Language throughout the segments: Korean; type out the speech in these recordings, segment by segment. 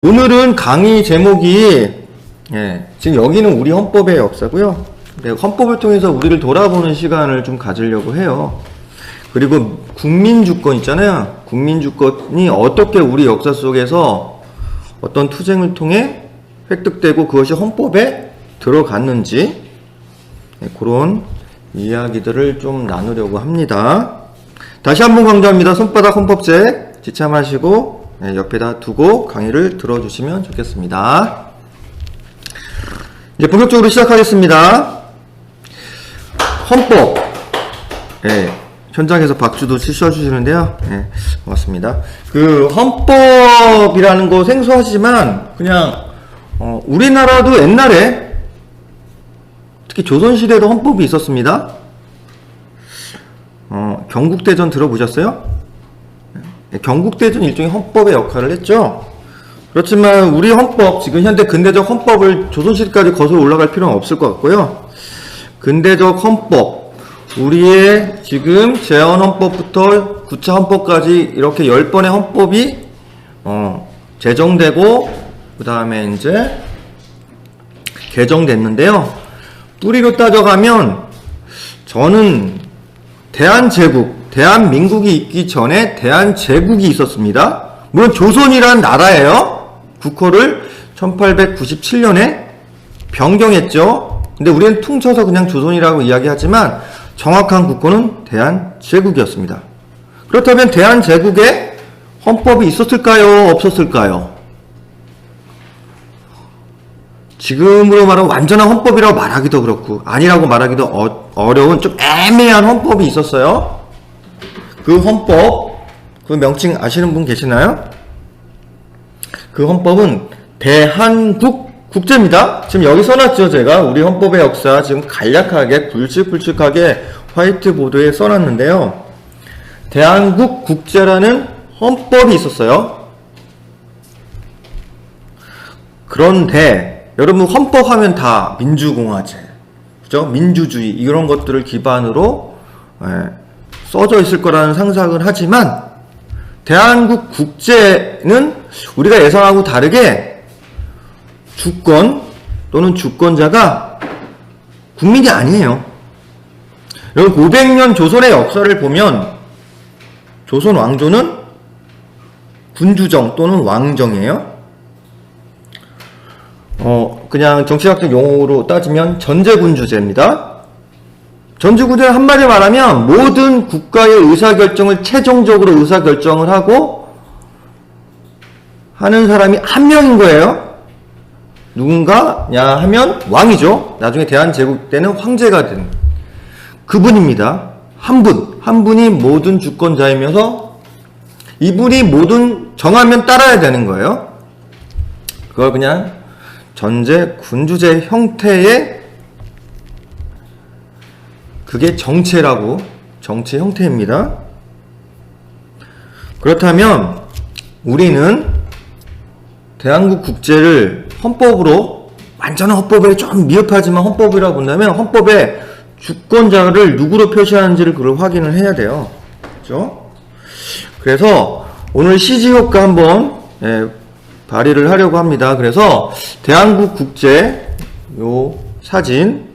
오늘은 강의 제목이 지금 여기는 우리 헌법의 역사고요. 헌법을 통해서 우리를 돌아보는 시간을 좀 가지려고 해요. 그리고 국민주권 있잖아요. 국민주권이 어떻게 우리 역사 속에서 어떤 투쟁을 통해 획득되고 그것이 헌법에 들어갔는지 그런 이야기들을 좀 나누려고 합니다. 다시 한번 강조합니다. 손바닥 헌법책 지참하시고 옆에다 두고 강의를 들어주시면 좋겠습니다. 이제 본격적으로 시작하겠습니다. 헌법. 현장에서 박수도 치셔주시는데요. 고맙습니다. 그 헌법이라는 거 생소하시지만 그냥 우리나라도 옛날에 특히 조선시대에도 헌법이 있었습니다. 경국대전 들어보셨어요? 경국대전 일종의 헌법의 역할을 했죠. 그렇지만 우리 헌법, 지금 현대 근대적 헌법을 조선시대까지 거슬러 올라갈 필요는 없을 것 같고요. 근대적 헌법, 우리의 지금 제헌헌법부터 구차헌법까지 이렇게 10번의 헌법이 제정되고 그 다음에 이제 개정됐는데요. 뿌리로 따져가면 저는 대한민국이 있기 전에 대한제국이 있었습니다. 물론 조선이라는 나라예요. 국호를 1897년에 변경했죠. 근데 우리는 퉁쳐서 그냥 조선이라고 이야기하지만 정확한 국호는 대한제국이었습니다. 그렇다면 대한제국에 헌법이 있었을까요? 없었을까요? 지금으로 말하면 완전한 헌법이라고 말하기도 그렇고 아니라고 말하기도 어려운 좀 애매한 헌법이 있었어요. 그 헌법, 그 명칭 아시는 분 계시나요? 그 헌법은 대한국국제입니다. 지금 여기 써놨죠. 제가 우리 헌법의 역사 지금 간략하게 굵직굵직하게 화이트보드에 써놨는데요. 대한국국제라는 헌법이 있었어요. 그런데 여러분 헌법하면 다 민주공화제, 그죠? 민주주의 이런 것들을 기반으로 써져 있을 거라는 상상을 하지만 대한국 국제는 우리가 예상하고 다르게 주권 또는 주권자가 국민이 아니에요. 여러분 500년 조선의 역사를 보면 조선 왕조는 군주정 또는 왕정이에요. 그냥 정치학적 용어로 따지면 전제군주제입니다. 전제군주는 한마디로 말하면 모든 국가의 의사결정을 최종적으로 의사결정을 하고 하는 사람이 한 명인 거예요. 누군가냐 하면 왕이죠. 나중에 대한제국 때는 황제가 된 그분입니다. 한 분이 모든 주권자이면서 이분이 모든 정하면 따라야 되는 거예요. 그걸 그냥 전제 군주제 형태의 그게 정체 형태입니다. 그렇다면 우리는 대한국 국제를 헌법으로 완전한 헌법에 좀 미흡하지만 헌법이라고 본다면 헌법에 주권자를 누구로 표시하는지를 그걸 확인을 해야 돼요. 그렇죠? 그래서 오늘 CG효과 한번 발의를 하려고 합니다. 그래서 대한국 국제 요 사진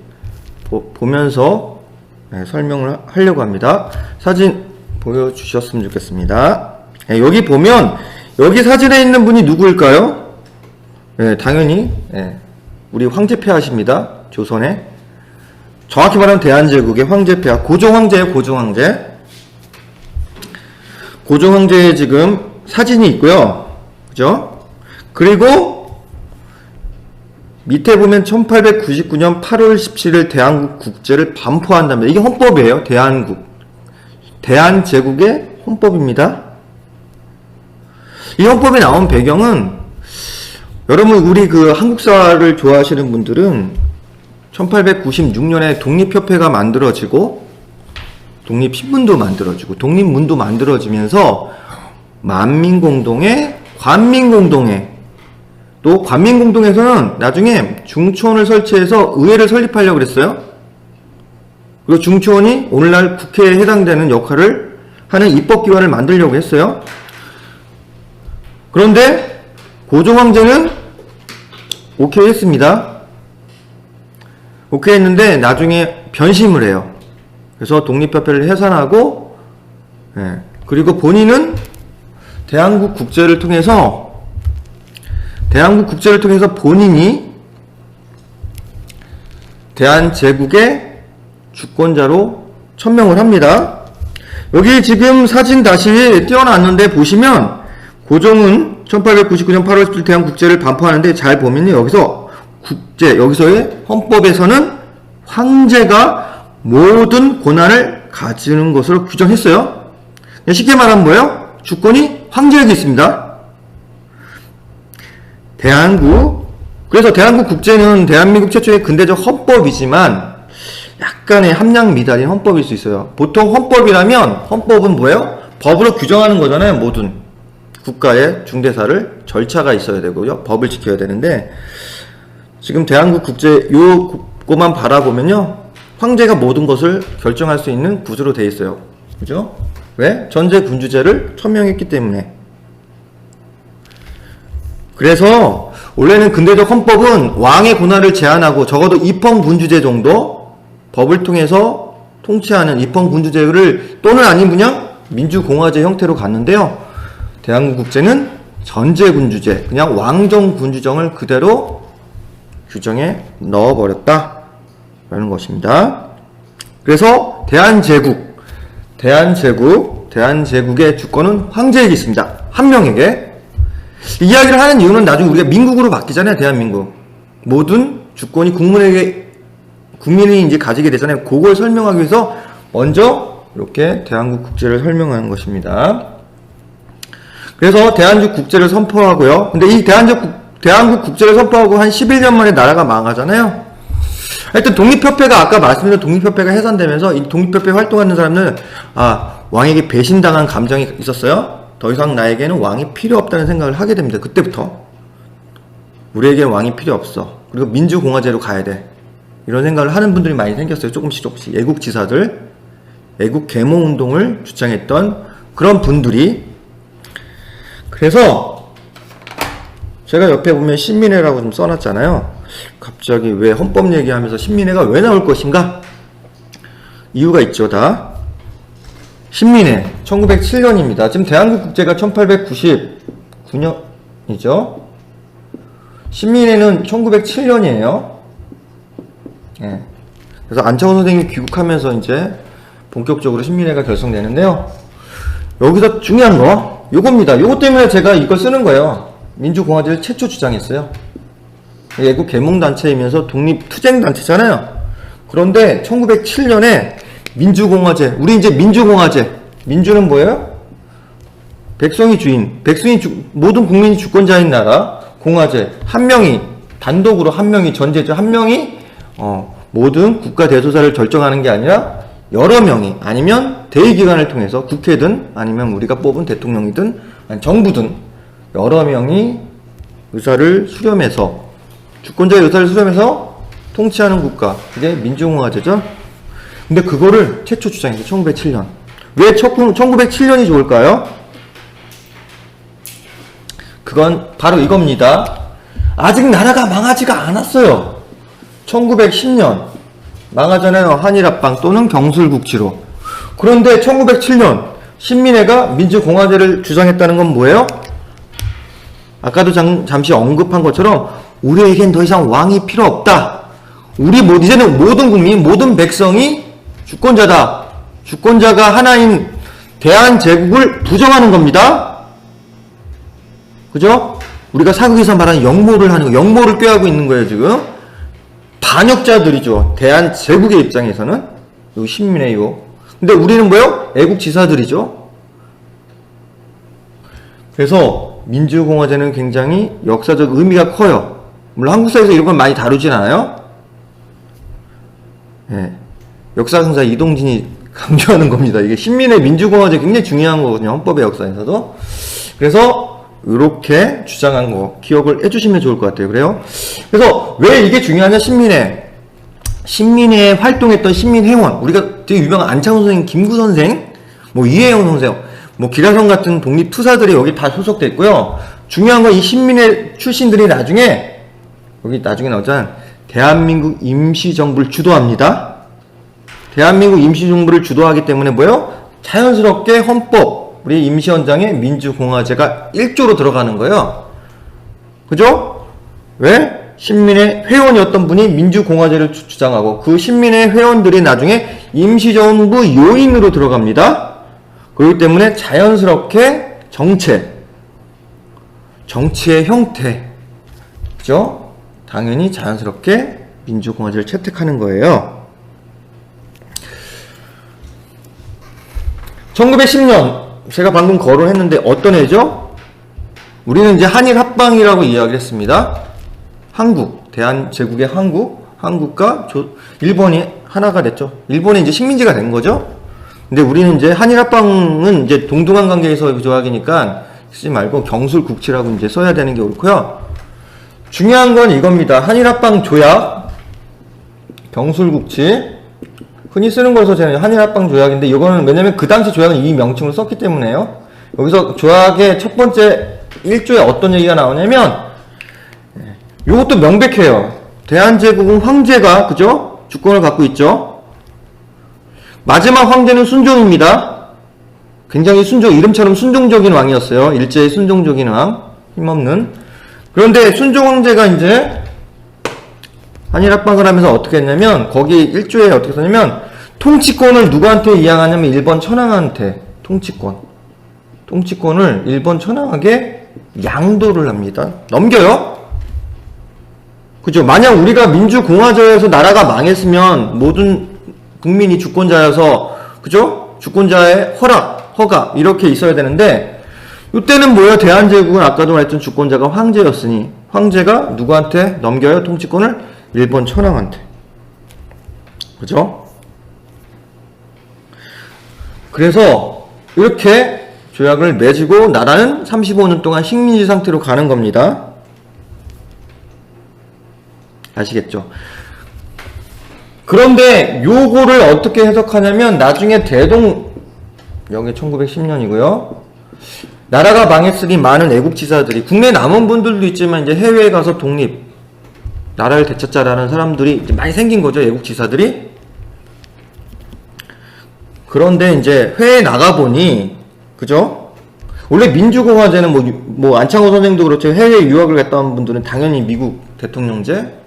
보면서 설명을 하려고 합니다. 사진 보여주셨으면 좋겠습니다. 여기 보면 여기 사진에 있는 분이 누구일까요? 당연히 우리 황제폐하십니다. 조선의 정확히 말하면 대한제국의 황제폐하 고종황제예요. 고종황제의 지금 사진이 있고요. 그죠? 그리고 밑에 보면 1899년 8월 17일 대한국 국제를 반포한답니다. 이게 헌법이에요. 대한제국의 헌법입니다. 이 헌법에 나온 배경은 여러분 우리 그 한국사를 좋아하시는 분들은 1896년에 독립협회가 만들어지고 독립신문도 만들어지고 독립문도 만들어지면서 만민공동회, 관민공동회 또 관민공동에서는 나중에 중초원을 설치해서 의회를 설립하려고 그랬어요. 그리고 중초원이 오늘날 국회에 해당되는 역할을 하는 입법기관을 만들려고 했어요. 그런데 고종 황제는 오케이 했습니다. 오케이 했는데 나중에 변심을 해요. 그래서 독립협회를 해산하고, 예, 그리고 본인은 대한국 국제를 통해서 본인이 대한제국의 주권자로 천명을 합니다. 여기 지금 사진 다시 띄워놨는데 보시면 고종은 1899년 8월 17일 대한국제를 반포하는데 잘 보면요. 여기서의 헌법에서는 황제가 모든 권한을 가지는 것으로 규정했어요. 쉽게 말하면 뭐예요? 주권이 황제에게 있습니다. 그래서 대한국 국제는 대한민국 최초의 근대적 헌법이지만 약간의 함량 미달인 헌법일 수 있어요. 보통 헌법은 뭐예요? 법으로 규정하는 거잖아요. 모든 국가의 중대사를 절차가 있어야 되고요. 법을 지켜야 되는데 지금 대한국 국제 요거만 바라보면요. 황제가 모든 것을 결정할 수 있는 구조로 되어 있어요. 그죠? 왜? 전제 군주제를 천명했기 때문에. 그래서 원래는 근대적 헌법은 왕의 권한을 제한하고 적어도 입헌군주제 정도 법을 통해서 통치하는 입헌군주제를 또는 아니면 그냥 민주공화제 형태로 갔는데요. 대한국 국제는 전제군주제, 그냥 왕정군주정을 그대로 규정에 넣어버렸다 라는 것입니다. 그래서 대한제국의 주권은 황제에게 있습니다. 한 명에게. 이야기를 하는 이유는 나중에 우리가 민국으로 바뀌잖아요. 대한민국. 모든 주권이 국민이 이제 가지게 되잖아요. 그걸 설명하기 위해서 먼저 이렇게 대한국 국제를 설명하는 것입니다. 그래서 대한국 국제를 선포하고요. 근데 이 대한국 국제를 선포하고 한 11년 만에 나라가 망하잖아요. 하여튼 독립협회가 아까 말씀드린 독립협회가 해산되면서 이 독립협회 활동하는 사람들은 왕에게 배신당한 감정이 있었어요. 더 이상 나에게는 왕이 필요 없다는 생각을 하게 됩니다. 그때부터 우리에게는 왕이 필요 없어. 그리고 민주공화제로 가야 돼. 이런 생각을 하는 분들이 많이 생겼어요. 조금씩 애국지사들, 애국계몽운동을 주장했던 그런 분들이. 그래서 제가 옆에 보면 신민회라고 좀 써놨잖아요. 갑자기 왜 헌법 얘기하면서 신민회가 왜 나올 것인가? 이유가 있죠. 다 신민회 1907년입니다. 지금 대한국 국제가 1899년이죠. 신민회는 1907년이에요. 예. 그래서 안창호 선생님이 귀국하면서 이제 본격적으로 신민회가 결성되는데요. 여기서 중요한 거 요겁니다. 요것 때문에 제가 이걸 쓰는 거예요. 민주공화제를 최초 주장했어요. 애국 계몽단체이면서 독립투쟁단체잖아요. 그런데 1907년에 민주공화제, 우리 이제 민주공화제, 민주는 뭐예요? 백성이 주인, 모든 국민이 주권자인 나라, 공화제, 단독으로 한 명이 전제죠. 한 명이 모든 국가 대소사를 결정하는 게 아니라 여러 명이, 아니면 대의기관을 통해서 국회든 아니면 우리가 뽑은 대통령이든 아니 정부든 여러 명이 주권자의 의사를 수렴해서 통치하는 국가, 이게 민주공화제죠. 근데 그거를 최초 주장했어요. 1907년. 왜 1907년이 좋을까요? 그건 바로 이겁니다. 아직 나라가 망하지가 않았어요. 1910년 망하잖아요. 한일합방 또는 경술국치로. 그런데 1907년 신민회가 민주공화제를 주장했다는 건 뭐예요? 아까도 잠시 언급한 것처럼 우리에겐 더 이상 왕이 필요 없다. 이제는 모든 국민, 모든 백성이 주권자다. 주권자가 하나인 대한제국을 부정하는 겁니다. 그죠? 우리가 사극에서 말하는 역모를 하는 거, 역모를 꾀하고 있는 거예요, 지금. 반역자들이죠. 대한제국의 입장에서는. 여기 신민회요. 근데 우리는 뭐예요? 애국지사들이죠. 그래서 민주공화제는 굉장히 역사적 의미가 커요. 물론 한국사에서 이런 걸 많이 다루진 않아요. 예. 역사강사 이동진이 강조하는 겁니다. 이게 신민회 민주공화제 굉장히 중요한 거거든요. 헌법의 역사에서도. 그래서 이렇게 주장한 거 기억을 해주시면 좋을 것 같아요. 그래서 왜 이게 중요하냐? 신민회에 활동했던 신민회원, 우리가 되게 유명한 안창호 선생, 김구 선생, 이혜영 선생, 기라성 같은 독립투사들이 여기 다 소속돼 있고요. 중요한 건 이 신민의 출신들이 나중에 여기 나중에 나오잖아. 대한민국 임시정부를 주도합니다. 대한민국 임시정부를 주도하기 때문에 뭐예요? 자연스럽게 헌법, 우리 임시헌장에 민주공화제가 1조로 들어가는 거예요. 그죠? 왜? 신민의 회원이었던 분이 민주공화제를 주장하고 그 신민의 회원들이 나중에 임시정부 요인으로 들어갑니다. 그렇기 때문에 자연스럽게 정치의 형태, 그죠? 당연히 자연스럽게 민주공화제를 채택하는 거예요. 1910년 제가 방금 거론했는데 어떤 해죠? 우리는 이제 한일 합방이라고 이야기를 했습니다. 한국, 대한제국의 한국과 일본이 하나가 됐죠. 일본이 이제 식민지가 된 거죠. 근데 우리는 이제 한일 합방은 이제 동등한 관계에서 조약이니까 쓰지 말고 경술국치라고 이제 써야 되는 게 옳고요. 중요한 건 이겁니다. 한일 합방 조약, 경술국치. 흔히 쓰는 거에서 저는 한일 합방 조약인데 이거는 왜냐면 그 당시 조약은 이 명칭을 썼기 때문에요. 여기서 조약의 첫 번째 1조에 어떤 얘기가 나오냐면 이것도 명백해요. 대한제국은 황제가 그죠? 주권을 갖고 있죠. 마지막 황제는 순종입니다. 굉장히 이름처럼 순종적인 왕이었어요. 일제의 순종적인 왕, 힘없는. 그런데 순종 황제가 이제 한일 합방을 하면서 어떻게 했냐면 거기 1조에 어떻게 썼냐면 통치권을 누구한테 이양하냐면 일본 천황한테 통치권을 일본 천황에게 양도를 합니다. 넘겨요. 그죠? 만약 우리가 민주공화제에서 나라가 망했으면 모든 국민이 주권자여서 그죠? 주권자의 허가 이렇게 있어야 되는데 이때는 뭐예요? 대한제국은 아까도 말했던 주권자가 황제였으니 황제가 누구한테 넘겨요? 통치권을 일본 천황한테. 그죠? 그래서 이렇게 조약을 맺고 나라는 35년 동안 식민지 상태로 가는 겁니다. 아시겠죠? 그런데 요거를 어떻게 해석하냐면 나중에 여기 1910년이고요. 나라가 망했으니 많은 애국지사들이 국내에 남은 분들도 있지만 이제 해외에 가서 나라를 되찾자라는 사람들이 이제 많이 생긴 거죠. 애국지사들이. 그런데 이제 해외에 나가보니 그죠? 원래 민주공화제는 뭐 안창호 선생도 그렇죠. 해외 유학을 갔다 온 분들은 당연히 미국 대통령제,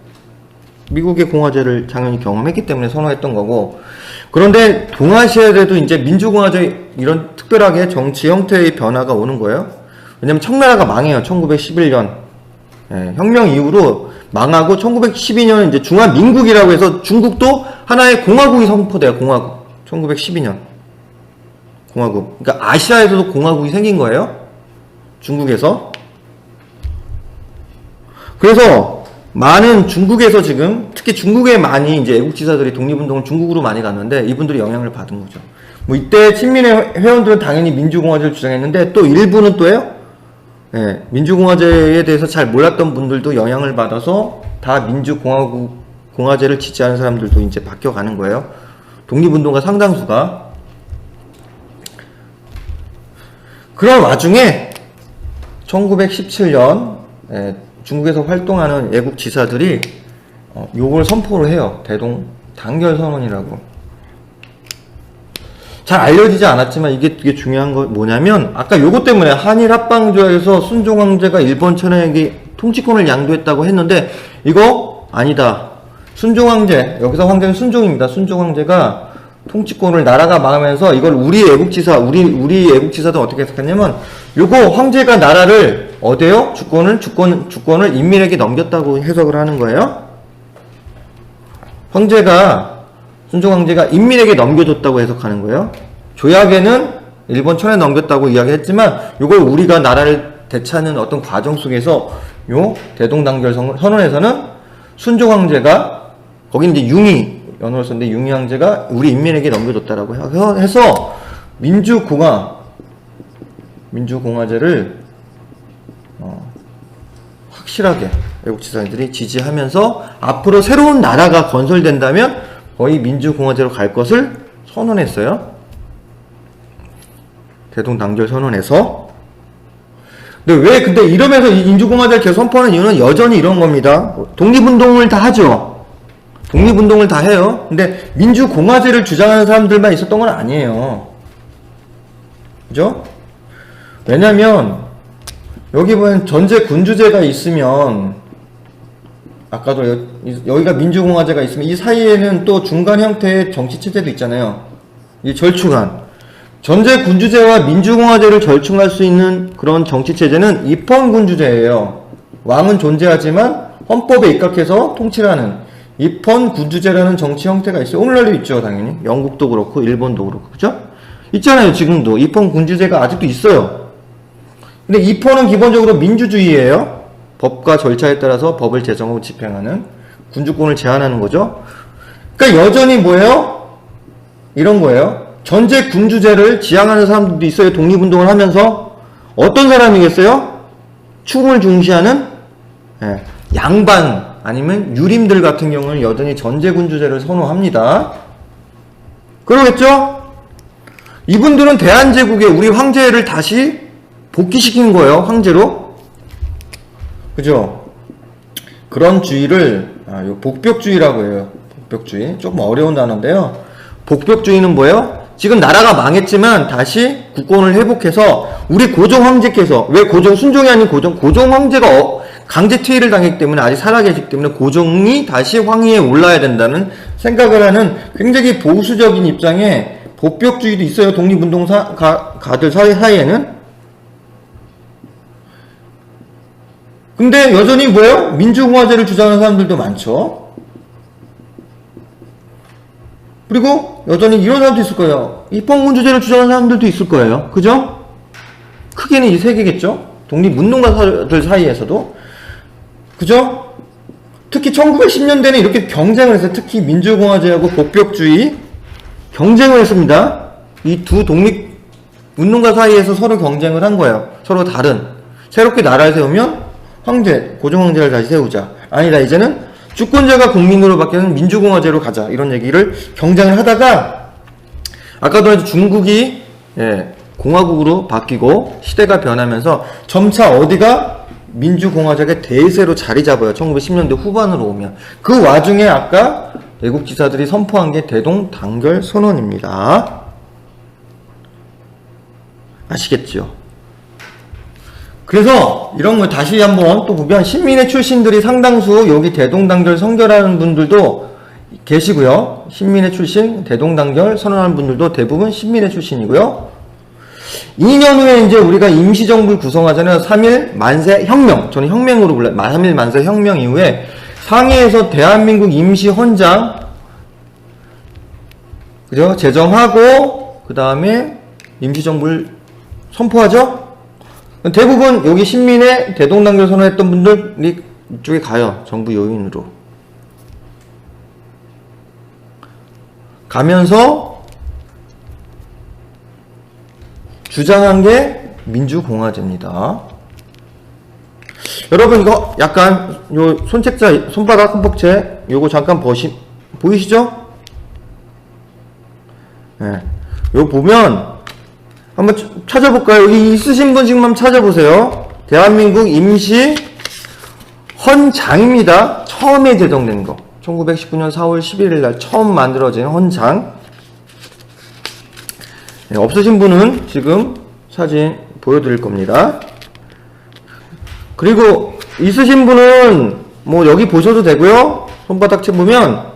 미국의 공화제를 당연히 경험했기 때문에 선호했던 거고. 그런데 동아시아에도 이제 민주공화제 이런 특별하게 정치 형태의 변화가 오는 거예요. 왜냐면 청나라가 망해요. 1911년. 예, 혁명 이후로 망하고 1912년은 이제 중화민국이라고 해서 중국도 하나의 공화국이 선포돼요. 공화국. 1912년. 공화국. 그러니까 아시아에서도 공화국이 생긴 거예요. 중국에서. 그래서 많은 중국에서 지금 특히 중국에 많이 이제 애국지사들이 독립운동을 중국으로 많이 갔는데 이분들이 영향을 받은 거죠. 뭐 이때 친민의 회원들은 당연히 민주공화제를 주장했는데 또 일부는 또요. 예, 민주공화제에 대해서 잘 몰랐던 분들도 영향을 받아서 다 민주공화제를 지지하는 사람들도 이제 바뀌어가는 거예요. 독립운동가 상당수가. 그런 와중에 1917년 중국에서 활동하는 애국지사들이 요걸 선포를 해요. 대동 단결선언이라고. 잘 알려지지 않았지만 이게 중요한 거 뭐냐면 아까 요거 때문에 한일 합방조약에서 순종 황제가 일본 천황에게 통치권을 양도했다고 했는데 이거 아니다. 순종 황제, 여기서 황제는 순종입니다. 순종 황제가 통치권을 나라가 망하면서 이걸 우리 애국지사도 어떻게 해석했냐면 요거 황제가 나라를 어디에요? 주권을 인민에게 넘겼다고 해석을 하는 거예요. 순종 황제가 인민에게 넘겨줬다고 해석하는 거예요. 조약에는 일본 천에 넘겼다고 이야기했지만 요걸 우리가 나라를 되찾는 어떤 과정 속에서 요 대동단결 선언에서는 순종 황제가 거기 이제 융이 연호를 썼는데 융이 황제가 우리 인민에게 넘겨줬다라고 해서 민주공화제를 확실하게 애국지사들이 지지하면서 앞으로 새로운 나라가 건설된다면 거의 민주공화제로 갈 것을 선언했어요. 대동단결 선언에서. 근데 이러면서 이 민주공화제를 계속 선포하는 이유는 여전히 이런 겁니다. 독립운동을 다 하죠. 독립운동을 다 해요. 근데 민주공화제를 주장하는 사람들만 있었던 건 아니에요. 그죠? 왜냐면 여기 보면 전제 군주제가 있으면, 아까도 여기가 민주공화제가 있으면 이 사이에는 또 중간 형태의 정치체제도 있잖아요. 이 절충안. 전제 군주제와 민주공화제를 절충할 수 있는 그런 정치체제는 입헌군주제예요. 왕은 존재하지만 헌법에 입각해서 통치하는 입헌군주제라는 정치 형태가 있어요. 오늘날도 있죠, 당연히. 영국도 그렇고 일본도 그렇고, 그죠? 있잖아요, 지금도. 입헌군주제가 아직도 있어요. 근데 입헌은 기본적으로 민주주의예요. 법과 절차에 따라서 법을 제정하고 집행하는, 군주권을 제한하는 거죠. 그러니까 여전히 뭐예요? 이런 거예요. 전제 군주제를 지향하는 사람들도 있어요. 독립운동을 하면서. 어떤 사람이겠어요? 충을 중시하는 양반 아니면 유림들 같은 경우는 여전히 전제 군주제를 선호합니다. 그러겠죠? 이분들은 대한제국에 우리 황제를 다시 복귀시킨 거예요. 황제로. 그죠? 그런 주의를 복벽주의라고 해요. 복벽주의. 조금 어려운 단어인데요. 복벽주의는 뭐예요? 지금 나라가 망했지만 다시 국권을 회복해서 우리 고종 황제께서, 왜 고종 순종이 아닌 고종 황제가 강제 퇴위를 당했기 때문에 아직 살아계시기 때문에 고종이 다시 황위에 올라야 된다는 생각을 하는 굉장히 보수적인 입장의 복벽주의도 있어요. 독립운동가들 사이에는. 근데 여전히 뭐예요? 민주공화제를 주장하는 사람들도 많죠. 그리고 여전히 이런 사람도 있을 거예요. 입헌군주제를 주장하는 사람들도 있을 거예요. 그죠? 크게는 이 세 개겠죠? 독립운동가들 사이에서도. 그죠? 특히 1910년대는 이렇게 경쟁을 했어요. 특히 민주공화제하고 복벽주의 경쟁을 했습니다. 이 두 독립운동가 사이에서 서로 경쟁을 한 거예요. 서로 다른. 새롭게 나라를 세우면 황제, 고종황제를 다시 세우자. 아니다, 이제는 주권자가 국민으로 바뀌는 민주공화제로 가자. 이런 얘기를 경쟁을 하다가, 아까도 중국이 공화국으로 바뀌고 시대가 변하면서 점차 어디가 민주공화제가 대세로 자리 잡아요. 1910년대 후반으로 오면. 그 와중에 아까 애국지사들이 선포한 게 대동단결 선언입니다. 아시겠죠? 그래서 이런 걸 다시 한번 또 보면 신민회 출신들이 상당수 여기 대동단결 선결하는 분들도 계시고요. 신민회 출신 대동단결 선언하는 분들도 대부분 신민회 출신이고요. 2년 후에 이제 우리가 임시정부를 구성하잖아요. 3.1 만세 혁명. 저는 혁명으로 불러요. 3.1 만세 혁명 이후에 상해에서 대한민국 임시헌장, 그죠? 제정하고 그 다음에 임시정부를 선포하죠. 대부분 여기 신민회 대동단결 선언했던 분들이 이쪽에 가요. 정부 요인으로. 가면서 주장한 게 민주공화제입니다. 여러분 이거 약간 요 손책자, 손바닥 흠뻑체 요거 잠깐 보이시죠? 네. 요거 보면 한번 찾아볼까요? 여기 있으신 분 지금 한번 찾아보세요. 대한민국 임시 헌장입니다. 처음에 제정된 거. 1919년 4월 11일 날 처음 만들어진 헌장. 네, 없으신 분은 지금 사진 보여드릴 겁니다. 그리고 있으신 분은 뭐 여기 보셔도 되고요. 손바닥 쳐보면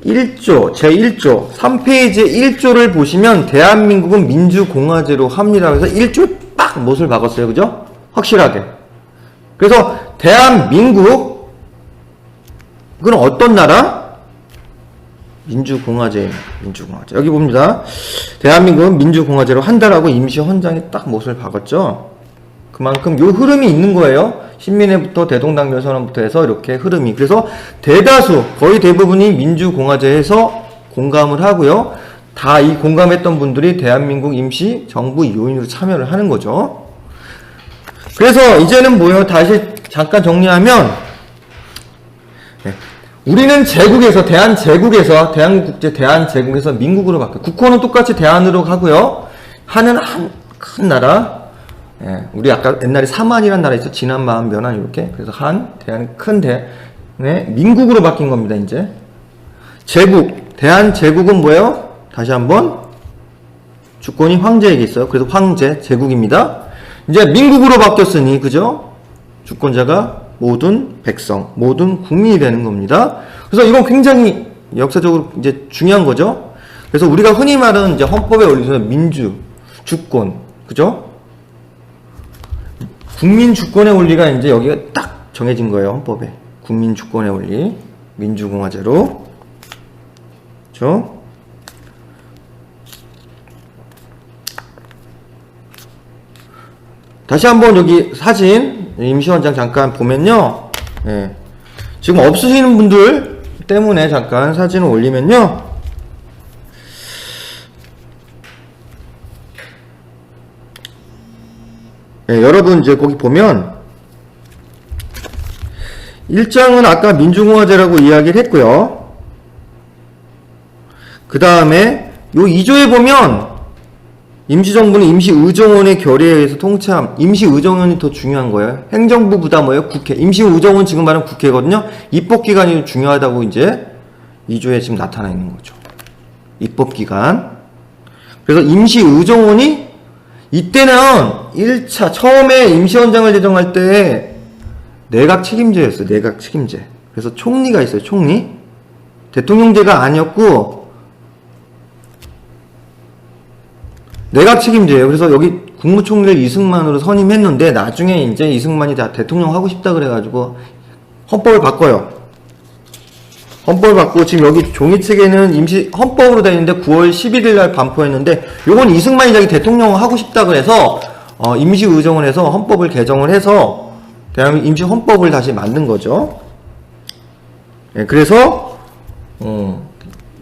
1조, 제1조, 3페이지 1조를 보시면 대한민국은 민주공화제로 합니다. 그래서 1조 딱 못을 박았어요. 그죠? 확실하게. 그래서 대한민국, 그건 어떤 나라? 민주공화제. 여기 봅니다. 대한민국은 민주공화제로 한다라고 임시헌장에 딱 못을 박았죠. 그만큼 요 흐름이 있는 거예요. 신민회부터 대동단결 선언부터 해서 이렇게 흐름이. 그래서 대다수, 거의 대부분이 민주공화제에서 공감을 하고요. 다 이 공감했던 분들이 대한민국 임시 정부 요인으로 참여를 하는 거죠. 그래서 이제는 뭐예요? 다시 잠깐 정리하면, 우리는 제국에서, 대한국제 대한제국에서 민국으로 바뀌어요. 국호는 똑같이 대한으로 가고요. 하는 한 큰 나라, 예, 우리 아까 옛날에 사만이라는 나라 있어. 진한 마음 면한 이렇게. 그래서 한 대한 큰 대. 네, 민국으로 바뀐 겁니다. 이제 제국 대한 제국은 뭐예요? 다시 한번 주권이 황제에게 있어요. 그래서 황제 제국입니다. 이제 민국으로 바뀌었으니 그죠? 주권자가 모든 백성, 모든 국민이 되는 겁니다. 그래서 이건 굉장히 역사적으로 이제 중요한 거죠. 그래서 우리가 흔히 말하는 이제 헌법에 올리는 민주, 주권, 그죠? 국민 주권의 원리가 이제 여기가 딱 정해진 거예요. 헌법에. 국민 주권의 원리, 민주공화제로. 그죠? 다시 한번 여기 사진, 임시원장 잠깐 보면요. 예. 지금 없으시는 분들 때문에 잠깐 사진을 올리면요. 예, 여러분 이제 거기 보면 1장은 아까 민주공화제라고 이야기를 했고요. 그 다음에 요 2조에 보면 임시정부는 임시의정원의 결의에 의해서 통치함. 임시의정원이 더 중요한 거예요. 행정부보다 뭐예요? 국회. 임시의정원 지금 말하는 국회거든요. 입법기관이 중요하다고 이제 2조에 지금 나타나 있는 거죠. 입법기관. 그래서 임시의정원이 이때는 1차 처음에 임시원장을 제정할 때 내각 책임제였어요. 내각 책임제. 그래서 총리가 있어요. 총리. 대통령제가 아니었고 내각 책임제예요. 그래서 여기 국무총리를 이승만으로 선임했는데 나중에 이제 이승만이 다 대통령 하고 싶다 그래가지고 헌법을 바꿔요. 헌법을 바꾸고 지금 여기 종이책에는 임시 헌법으로 되어 있는데 9월 11일 날 반포했는데 요건 이승만이 자기 대통령 하고 싶다 그래서 임시의정원에서 헌법을 개정을 해서 대한민국 임시 헌법을 다시 만든 거죠. 네, 그래서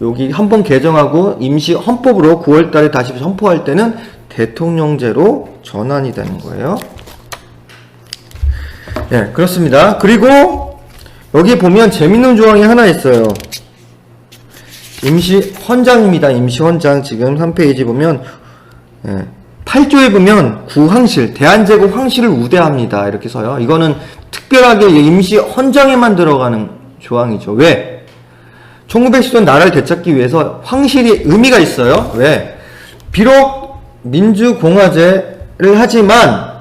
여기 한번 개정하고 임시 헌법으로 9월 달에 다시 선포할 때는 대통령제로 전환이 되는 거예요. 네, 그렇습니다. 그리고 여기 보면 재밌는 조항이 하나 있어요. 임시헌장입니다. 임시헌장 지금 3페이지 보면 8조에 보면 구황실, 대한제국 황실을 우대합니다. 이렇게 써요. 이거는 특별하게 임시헌장에만 들어가는 조항이죠. 왜? 1910년 나라를 되찾기 위해서 황실이 의미가 있어요. 왜? 비록 민주공화제를 하지만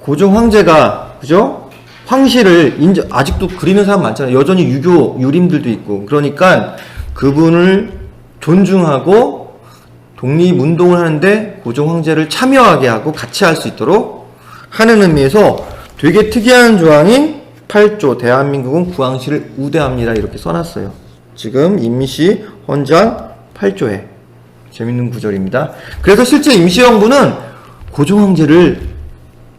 고종 황제가 그죠? 황실을 아직도 그리는 사람 많잖아요. 여전히 유교 유림들도 있고. 그러니까 그분을 존중하고 독립운동을 하는데 고종 황제를 참여하게 하고 같이 할 수 있도록 하는 의미에서 되게 특이한 조항인 8조 대한민국은 구황실을 우대합니다. 이렇게 써놨어요. 지금 임시헌장 8조에 재밌는 구절입니다. 그래서 실제 임시정부는 고종 황제를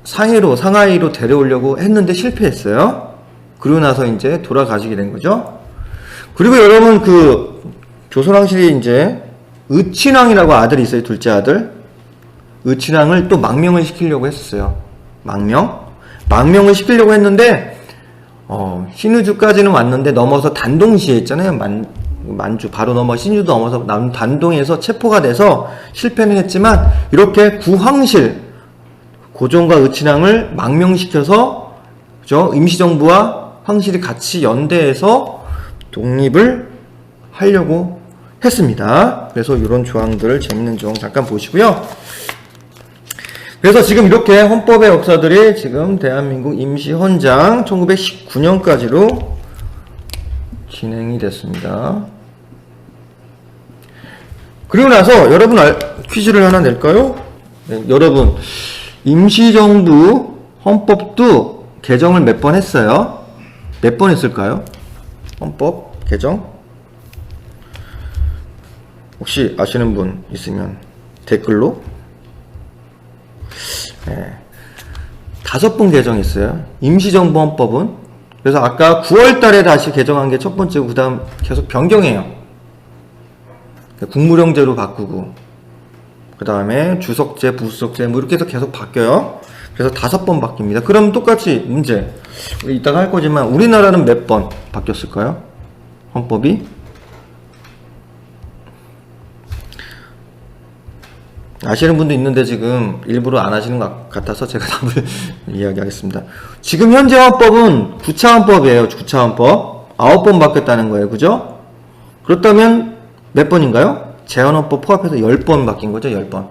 상하이로 데려오려고 했는데 실패했어요. 그러고 나서 이제 돌아가시게 된 거죠. 그리고 여러분 조선왕실이 이제 의친왕이라고 아들이 있어요. 둘째 아들. 의친왕을 또 망명을 시키려고 했었어요. 망명을 시키려고 했는데 신의주까지는 왔는데 넘어서 단동시에 있잖아요. 만주 바로 넘어 신주도 넘어서 단동에서 체포가 돼서 실패는 했지만 이렇게 구황실 고종과 의친왕을 망명시켜서 그죠? 임시정부와 황실이 같이 연대해서 독립을 하려고 했습니다. 그래서 이런 조항들 재밌는 조항 잠깐 보시고요. 그래서 지금 이렇게 헌법의 역사들이 지금 대한민국 임시헌장 1919년까지로 진행이 됐습니다. 그리고 나서 여러분 퀴즈를 하나 낼까요? 네, 여러분 임시정부 헌법도 개정을 몇 번 했어요? 몇 번 했을까요? 헌법 개정? 혹시 아시는 분 있으면 댓글로. 네. 5번 개정했어요. 임시정부 헌법은. 그래서 아까 9월 달에 다시 개정한 게 첫 번째고, 그 다음 계속 변경해요. 국무령제로 바꾸고, 그 다음에 주석제, 부석제, 뭐 이렇게 해서 계속 바뀌어요. 그래서 5번 바뀝니다. 그럼 똑같이 문제. 이따가 할 거지만, 우리나라는 몇 번 바뀌었을까요? 헌법이? 아시는 분도 있는데 지금 일부러 안 하시는 것 같아서 제가 답을 이야기하겠습니다. 지금 현재 헌법은 9차 헌법이에요. 9차 헌법. 9번 바뀌었다는 거예요. 그죠? 그렇다면 몇 번인가요? 재헌헌법 포함해서 10번 바뀐 거죠. 10번.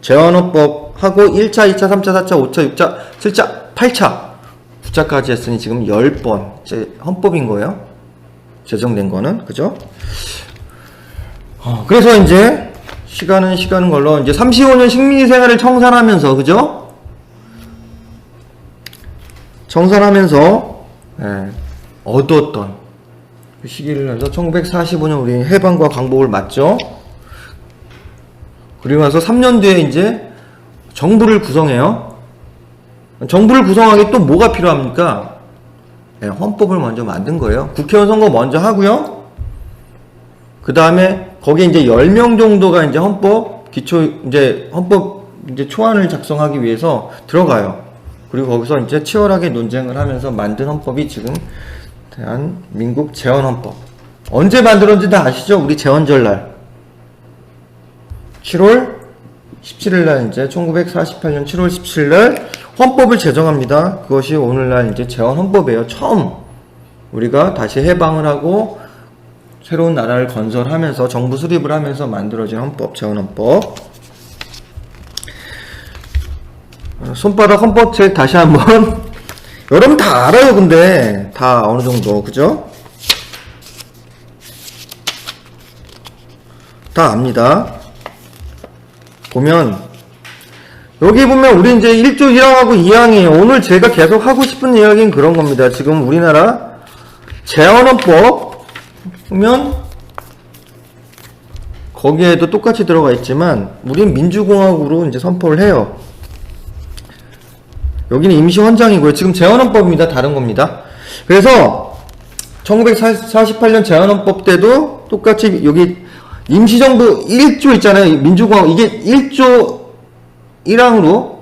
재헌헌법하고 1차, 2차, 3차, 4차, 5차, 6차, 7차, 8차, 9차까지 했으니 지금 10번 헌법인 거예요. 제정된 거는. 그죠? 그래서 이제 시간은 걸로 이제 35년 식민지 생활을 청산하면서, 그죠? 청산하면서 얻었던 그 시기를 해서 1945년 우리 해방과 광복을 맞죠? 그리고 나서 3년 뒤에 이제 정부를 구성해요. 정부를 구성하기 또 뭐가 필요합니까? 헌법을 먼저 만든 거예요. 국회의원 선거 먼저 하고요. 그 다음에 거기에 이제 10명 정도가 이제 헌법 초안을 작성하기 위해서 들어가요. 그리고 거기서 이제 치열하게 논쟁을 하면서 만든 헌법이 지금 대한민국 재헌헌법. 언제 만들었는지 다 아시죠? 우리 재헌절날 7월 17일날 이제 1948년 7월 17일날 헌법을 제정합니다. 그것이 오늘날 이제 재헌헌법이에요. 처음 우리가 다시 해방을 하고 새로운 나라를 건설하면서 정부 수립을 하면서 만들어진 헌법, 재헌헌법. 손바닥 헌법책 다시 한번 여러분 다 알아요. 근데 다 어느 정도, 그죠? 다 압니다. 보면 여기 보면 우리 이제 1조 1항하고 2항이에요. 오늘 제가 계속 하고 싶은 이야기는 그런 겁니다. 지금 우리나라 재헌헌법 보면 거기에도 똑같이 들어가 있지만 우린 민주공화국으로 이제 선포를 해요. 여기는 임시헌장이고요. 지금 재헌헌법입니다. 다른 겁니다. 그래서 1948년 재헌헌법 때도 똑같이 여기 임시정부 1조 있잖아요. 민주공화국 이게 1조 1항으로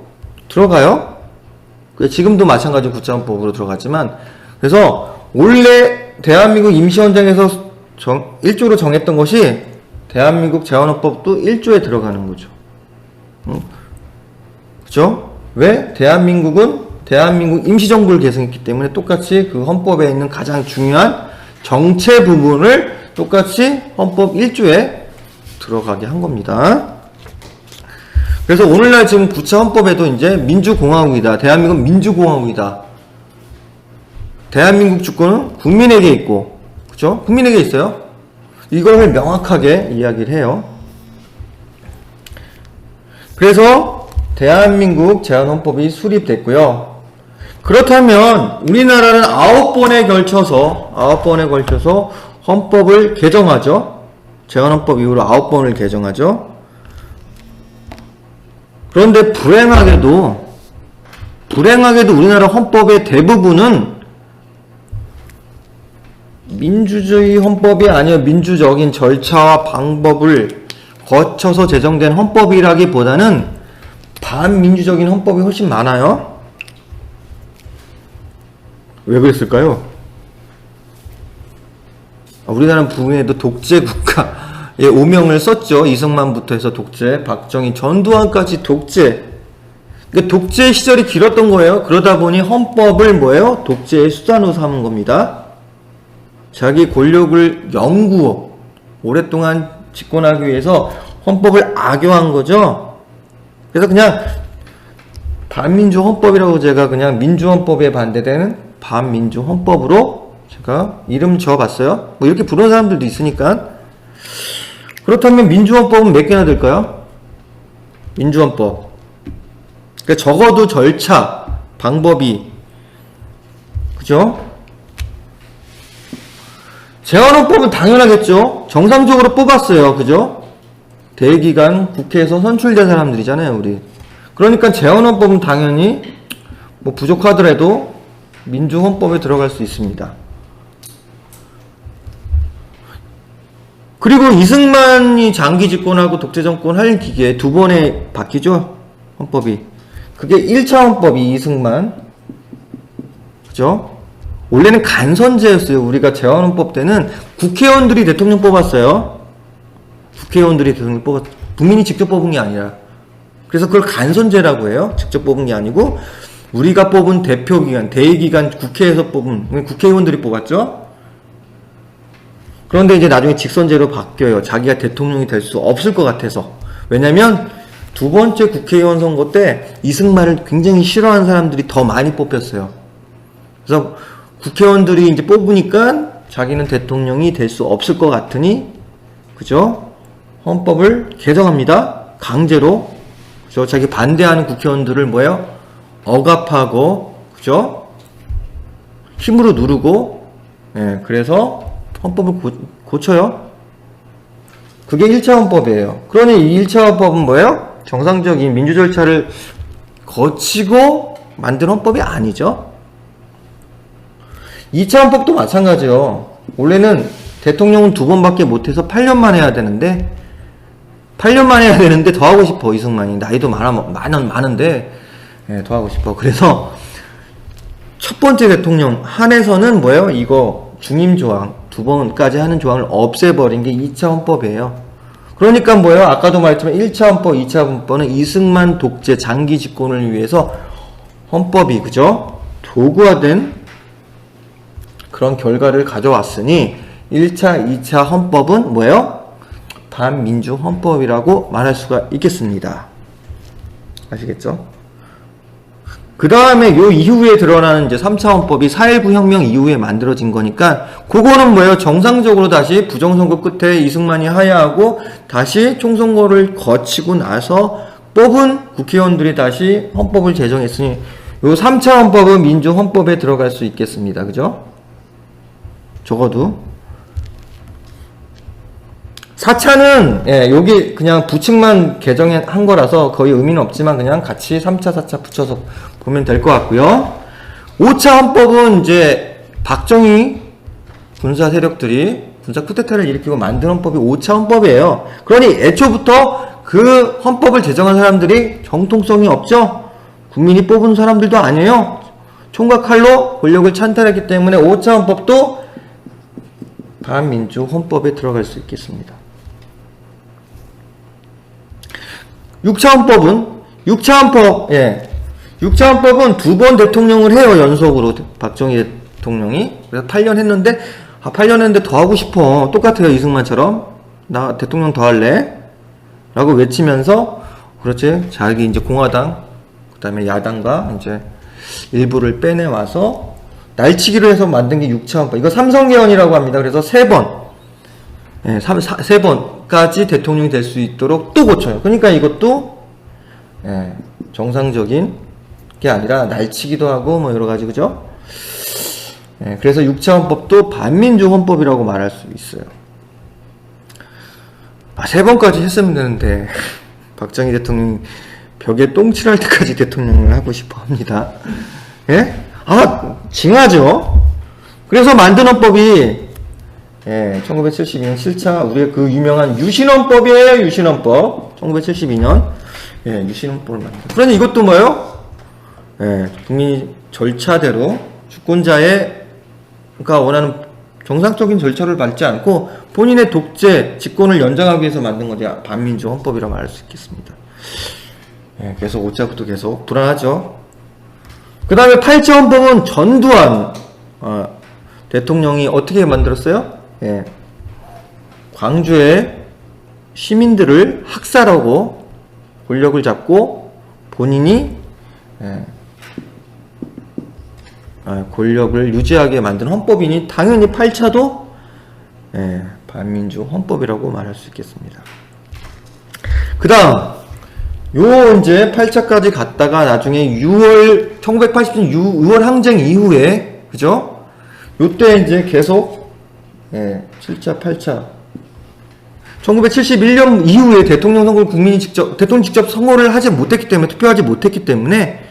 들어가요. 지금도 마찬가지로 국가헌법으로 들어갔지만, 그래서 원래 대한민국 임시헌장에서 1조로 정했던 것이 대한민국 재헌헌법도 1조에 들어가는 거죠. 그죠? 왜? 대한민국은 대한민국 임시정부를 계승했기 때문에 똑같이 그 헌법에 있는 가장 중요한 정체 부분을 똑같이 헌법 1조에 들어가게 한 겁니다. 그래서 오늘날 지금 9차 헌법에도 이제 민주공화국이다. 대한민국은 민주공화국이다. 대한민국 주권은 국민에게 있고, 그죠? 국민에게 있어요. 이걸 명확하게 이야기를 해요. 그래서 대한민국 재헌헌법이 수립됐고요. 그렇다면 우리나라는 9번에 걸쳐서 헌법을 개정하죠. 재헌헌법 이후로 9번을 개정하죠. 그런데 불행하게도 우리나라 헌법의 대부분은 민주주의 헌법이 아니라 민주적인 절차와 방법을 거쳐서 제정된 헌법이라기보다는 반민주적인 헌법이 훨씬 많아요. 왜 그랬을까요? 우리나라는 부근에도 독재 국가의 오명을 썼죠. 이승만부터 해서 독재, 박정희, 전두환까지 독재. 그러니까 독재 시절이 길었던 거예요. 그러다 보니 헌법을 뭐예요? 독재의 수단으로 삼은 겁니다. 자기 권력을 오랫동안 집권하기 위해서 헌법을 악용한 거죠. 그래서 그냥 반민주 헌법이라고 제가 그냥 민주헌법에 반대되는 반민주 헌법으로 제가 이름 지어봤어요. 뭐 이렇게 부르는 사람들도 있으니까. 그렇다면 민주헌법은 몇 개나 될까요? 민주헌법. 그러니까 적어도 절차, 방법이, 그죠? 재헌헌법은 당연하겠죠. 정상적으로 뽑았어요. 그죠? 대기간 국회에서 선출된 사람들이잖아요, 우리. 그러니까 재헌헌법은 당연히 뭐 부족하더라도 민주헌법에 들어갈 수 있습니다. 그리고 이승만이 장기 집권하고 독재 정권 할 기기에 두 번에 바뀌죠, 헌법이. 그게 1차 헌법이 이승만. 그죠? 원래는 간선제였어요. 우리가 재헌헌법 때는 국회의원들이 대통령 뽑았어요. 국회의원들이 대통령 국민이 직접 뽑은 게 아니라. 그래서 그걸 간선제라고 해요. 직접 뽑은 게 아니고 우리가 뽑은 대표기관, 대의기관 국회에서 뽑은 국회의원들이 뽑았죠. 그런데 이제 나중에 직선제로 바뀌어요. 자기가 대통령이 될 수 없을 것 같아서. 왜냐면 두 번째 국회의원 선거 때 이승만을 굉장히 싫어하는 사람들이 더 많이 뽑혔어요. 그래서 국회의원들이 이제 뽑으니까 자기는 대통령이 될 수 없을 것 같으니, 그죠? 헌법을 개정합니다. 강제로. 그죠? 자기 반대하는 국회의원들을 뭐예요? 억압하고, 그죠? 힘으로 누르고, 예, 그래서 헌법을 고쳐요. 그게 1차 헌법이에요. 그러니 이 1차 헌법은 뭐예요? 정상적인 민주 절차를 거치고 만든 헌법이 아니죠. 2차 헌법도 마찬가지요. 원래는 대통령은 2번밖에 못해서 8년만 해야 되는데, 8년만 해야 되는데 더 하고 싶어, 이승만이. 나이도 많은데, 예, 더 하고 싶어. 그래서 첫 번째 대통령 한해서는 뭐예요? 이거 중임조항 2번까지 하는 조항을 없애버린 게 2차 헌법이에요. 그러니까 뭐예요? 아까도 말했지만 1차 헌법, 2차 헌법은 이승만 독재 장기 집권을 위해서 헌법이, 그죠? 도구화된 그런 결과를 가져왔으니 1차, 2차 헌법은 뭐예요? 반민주 헌법이라고 말할 수가 있겠습니다. 아시겠죠? 그 다음에 요 이후에 드러나는 이제 3차 헌법이 4.19 혁명 이후에 만들어진 거니까, 그거는 뭐예요? 정상적으로 다시 부정선거 끝에 이승만이 하야하고 다시 총선거를 거치고 나서 뽑은 국회의원들이 다시 헌법을 제정했으니 요 3차 헌법은 민주 헌법에 들어갈 수 있겠습니다. 그죠? 적어도. 4차는, 예, 여기 그냥 부칙만 개정한 거라서 거의 의미는 없지만 그냥 같이 3차, 4차 붙여서 보면 될 것 같고요. 5차 헌법은 이제 박정희 군사 세력들이 군사 쿠데타를 일으키고 만든 헌법이 5차 헌법이에요. 그러니 애초부터 그 헌법을 제정한 사람들이 정통성이 없죠? 국민이 뽑은 사람들도 아니에요. 총과 칼로 권력을 찬탈했기 때문에 5차 헌법도 반민주 헌법에 들어갈 수 있겠습니다. 6차 헌법은, 6차 헌법, 예. 6차 헌법은 2번 대통령을 해요, 연속으로. 박정희 대통령이. 그래서 8년 했는데, 8년 했는데 더 하고 싶어. 똑같아요, 이승만처럼. 나 대통령 더 할래? 라고 외치면서, 그렇지. 자기 이제 공화당, 그 다음에 야당과 이제 일부를 빼내와서 날치기로 해서 만든 게 6차 헌법. 이거 삼성개헌이라고 합니다. 그래서 3번. 예, 3번까지 대통령이 될 수 있도록 또 고쳐요. 그러니까 이것도, 예, 정상적인 게 아니라 날치기도 하고 뭐 여러가지, 그죠? 예, 그래서 6차 헌법도 반민주 헌법이라고 말할 수 있어요. 3번까지 했으면 되는데, 박정희 대통령이 벽에 똥칠할 때까지 대통령을 하고 싶어 합니다. 예? 징하죠? 그래서 만든 헌법이, 예, 1972년 7차, 우리의 그 유명한 유신헌법이에요, 유신헌법. 1972년. 예, 유신헌법을 만든. 그러니 이것도 뭐예요? 예, 국민이 절차대로 주권자가 원하는 정상적인 절차를 밟지 않고 본인의 독재, 집권을 연장하기 위해서 만든 것이 반민주 헌법이라고 말할 수 있겠습니다. 예, 계속 5차부터 계속 불안하죠. 그 다음에 8차 헌법은 전두환 대통령이 어떻게 만들었어요? 예, 광주의 시민들을 학살하고 권력을 잡고 본인이, 예, 권력을 유지하게 만든 헌법이니 당연히 8차도, 예, 반민주 헌법이라고 말할 수 있겠습니다. 그 다음 요 이제 8차까지 갔다가 나중에 1980년 6월 항쟁 이후에, 그죠? 요때 이제 계속, 예, 7차, 8차. 1971년 이후에 대통령 선거를 대통령 직접 선거를 하지 못했기 때문에, 투표하지 못했기 때문에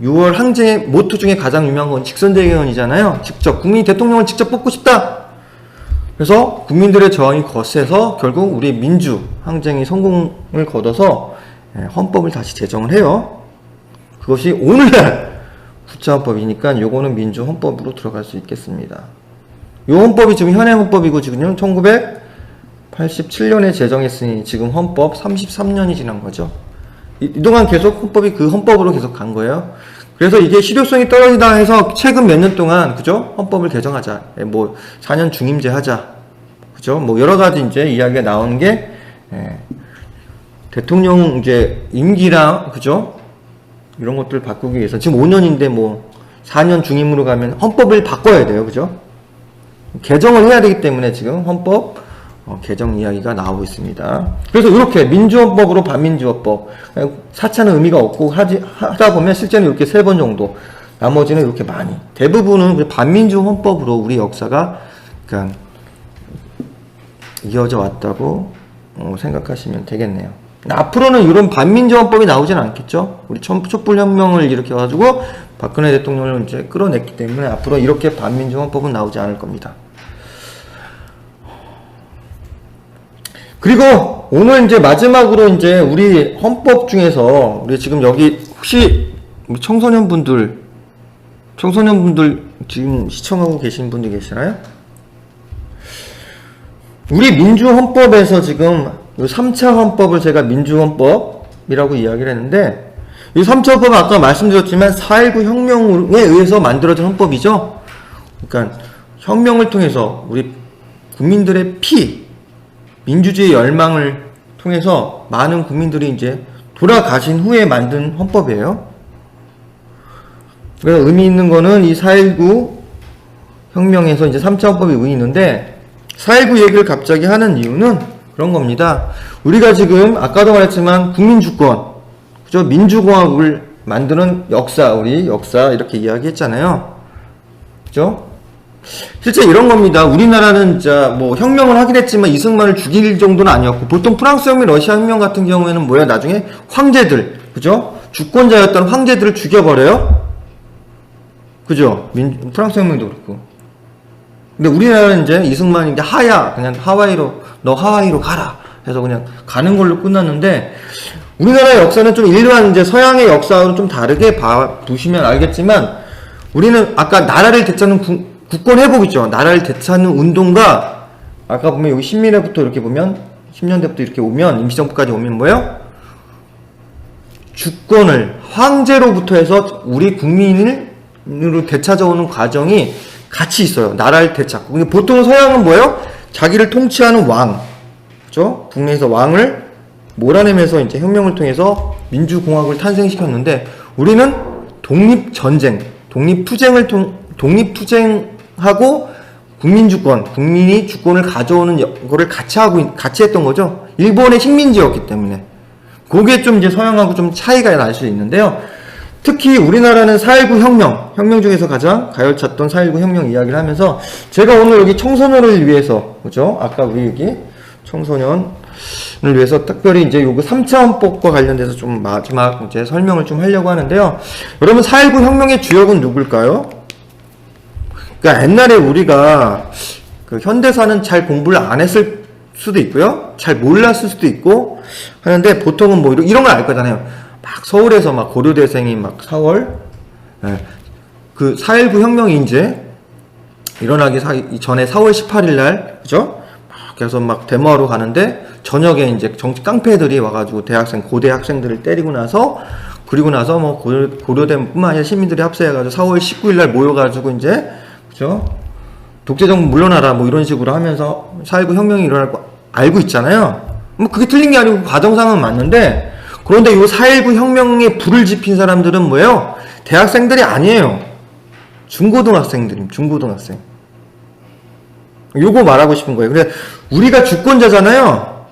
6월 항쟁의 모토 중에 가장 유명한 건 직선제개헌이잖아요. 직접, 국민이 대통령을 직접 뽑고 싶다! 그래서 국민들의 저항이 거세서 결국 우리 민주 항쟁이 성공을 거둬서, 예, 헌법을 다시 제정을 해요. 그것이 오늘날 9차 헌법이니까 요거는 민주 헌법으로 들어갈 수 있겠습니다. 요 헌법이 지금 현행 헌법이고 지금요 87년에 제정했으니 지금 헌법 33년이 지난 거죠. 이동안 계속 헌법이 그 헌법으로 계속 간 거예요. 그래서 이게 실효성이 떨어지다 해서 최근 몇 년 동안, 그죠? 헌법을 개정하자. 뭐, 4년 중임제 하자. 그죠? 뭐, 여러 가지 이제 이야기가 나온 게, 대통령 이제 임기랑, 그죠? 이런 것들을 바꾸기 위해서. 지금 5년인데 뭐, 4년 중임으로 가면 헌법을 바꿔야 돼요. 그죠? 개정을 해야 되기 때문에 지금 헌법, 개정 이야기가 나오고 있습니다. 그래서 이렇게 민주헌법으로 반민주헌법, 사차는 의미가 없고 하다 보면 실제는 이렇게 3번 정도, 나머지는 이렇게 많이, 대부분은 반민주헌법으로 우리 역사가 그러니까 이어져 왔다고 생각하시면 되겠네요. 앞으로는 이런 반민주헌법이 나오진 않겠죠. 우리 촛불혁명을 일으켜가지고 박근혜 대통령을 이제 끌어냈기 때문에 앞으로 이렇게 반민주헌법은 나오지 않을 겁니다. 그리고 오늘 이제 마지막으로 이제 우리 헌법 중에서 우리 지금 여기 혹시 우리 청소년분들 지금 시청하고 계신 분들 계시나요? 우리 민주헌법에서 지금 이 3차 헌법을 제가 민주헌법이라고 이야기를 했는데 이 3차 헌법은 아까 말씀드렸지만 4.19 혁명에 의해서 만들어진 헌법이죠. 그러니까 혁명을 통해서 우리 국민들의 민주주의 열망을 통해서 많은 국민들이 이제 돌아가신 후에 만든 헌법이에요. 그래서 의미 있는 거는 이 4.19 혁명에서 이제 3차 헌법이 의미 있는데 4.19 얘기를 갑자기 하는 이유는 그런 겁니다. 우리가 지금 아까도 말했지만 국민주권, 그죠? 민주공화국을 만드는 우리 역사 이렇게 이야기했잖아요. 그죠? 실제 이런 겁니다. 우리나라는 진짜 뭐 혁명을 하긴 했지만 이승만을 죽일 정도는 아니었고 보통 프랑스 혁명, 러시아 혁명 같은 경우에는 뭐야? 나중에 황제들, 그죠? 주권자였던 황제들을 죽여버려요. 그죠? 프랑스 혁명도 그렇고. 근데 우리나라는 이제 이승만이 이제 그냥 너 하와이로 가라 해서 그냥 가는 걸로 끝났는데 우리나라의 역사는 좀 일반 이제 서양의 역사와는 좀 다르게 보시면 알겠지만 우리는 아까 나라를 되찾는 국권 회복이죠. 나라를 되찾는 운동가 아까 보면 여기 신민회부터 이렇게 보면 10년대부터 이렇게 오면 임시정부까지 오면 뭐예요? 주권을 황제로부터 해서 우리 국민으로 되찾아오는 과정이 같이 있어요. 나라를 되찾고. 근데 보통 서양은 뭐예요? 자기를 통치하는 왕, 그죠? 국내에서 왕을 몰아내면서 이제 혁명을 통해서 민주공화국을 탄생시켰는데 우리는 독립전쟁, 독립투쟁하고 국민주권, 국민이 주권을 가져오는 거를 같이 했던 거죠. 일본의 식민지였기 때문에. 그게 좀 이제 서양하고 좀 차이가 날 수 있는데요. 특히 우리나라는 4.19 혁명 중에서 가장 가열찼던 4.19 혁명 이야기를 하면서 제가 오늘 여기 청소년을 위해서, 그죠? 아까 우리 여기 청소년을 위해서 특별히 이제 요거 3차 헌법과 관련돼서 좀 마지막 이제 설명을 좀 하려고 하는데요. 여러분 4.19 혁명의 주역은 누굴까요? 그러니까 옛날에 우리가 그 현대사는 잘 공부를 안 했을 수도 있고요. 잘 몰랐을 수도 있고 하는데 보통은 뭐 이런 걸 알 거잖아요. 막 서울에서 막 고려대생이 막 4월 그 4.19 혁명이 이제 일어나기 전에 4월 18일 날 그죠? 막 그래서 막 데모하러 가는데 저녁에 이제 정치 깡패들이 와가지고 고대 학생들을 때리고 나서 그리고 나서 뭐 고려대뿐만 아니라 시민들이 합세해가지고 4월 19일 날 모여가지고 이제 그죠? 독재정부 물러나라 뭐 이런 식으로 하면서 4.19 혁명이 일어날 거 알고 있잖아요. 뭐 그게 틀린 게 아니고 과정상은 맞는데 그런데 이 4.19 혁명에 불을 지핀 사람들은 뭐예요? 대학생들이 아니에요. 중고등학생. 요거 말하고 싶은 거예요. 근데 우리가 주권자잖아요.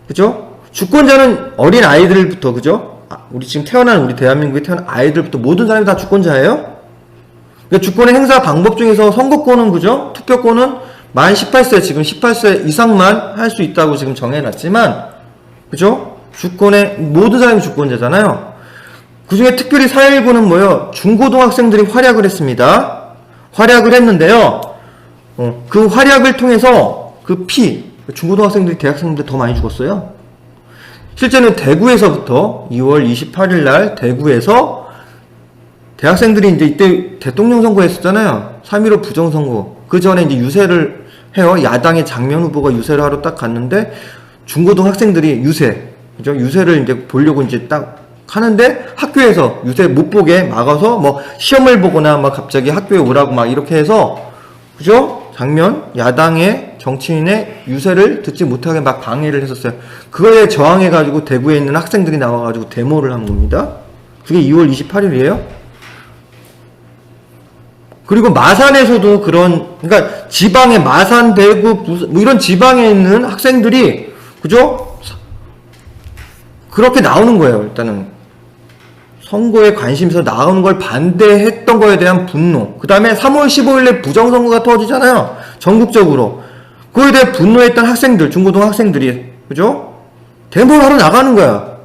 그죠? 주권자는 어린 아이들부터, 그죠? 우리 지금 우리 대한민국에 태어난 아이들부터 모든 사람이 다 주권자예요? 그러니까 주권의 행사 방법 중에서 선거권은, 그죠? 투표권은 만 18세, 지금 18세 이상만 할 수 있다고 지금 정해놨지만, 그죠? 주권의 모든 사람이 주권자잖아요. 그 중에 특별히 4.19는 뭐예요? 중고등학생들이 활약을 했습니다. 활약을 했는데요. 그 활약을 통해서 중고등학생들이 대학생들이 더 많이 죽었어요. 실제는 대구에서부터 2월 28일 날 대구에서 대학생들이 이제 이때 대통령 선거 했었잖아요. 3.15 부정선거. 그 전에 이제 유세를 해요. 야당의 장면 후보가 유세를 하러 딱 갔는데 중고등 학생들이 그죠? 유세를 이제 보려고 이제 딱 하는데 학교에서 유세 못 보게 막아서 뭐 시험을 보거나 막 갑자기 학교에 오라고 막 이렇게 해서 그죠? 장면 야당의 정치인의 유세를 듣지 못하게 막 방해를 했었어요. 그거에 저항해가지고 대구에 있는 학생들이 나와가지고 데모를 한 겁니다. 그게 2월 28일이에요. 그리고 마산에서도 그러니까 지방의 마산, 대구, 부산, 뭐 이런 지방에 있는 학생들이, 그죠? 그렇게 나오는 거예요, 일단은. 선거에 관심에서 나오는 걸 반대했던 거에 대한 분노. 그 다음에 3월 15일에 부정선거가 터지잖아요. 전국적으로. 그거에 대해 분노했던 학생들, 중고등 학생들이, 그죠? 데모를 하러 나가는 거야.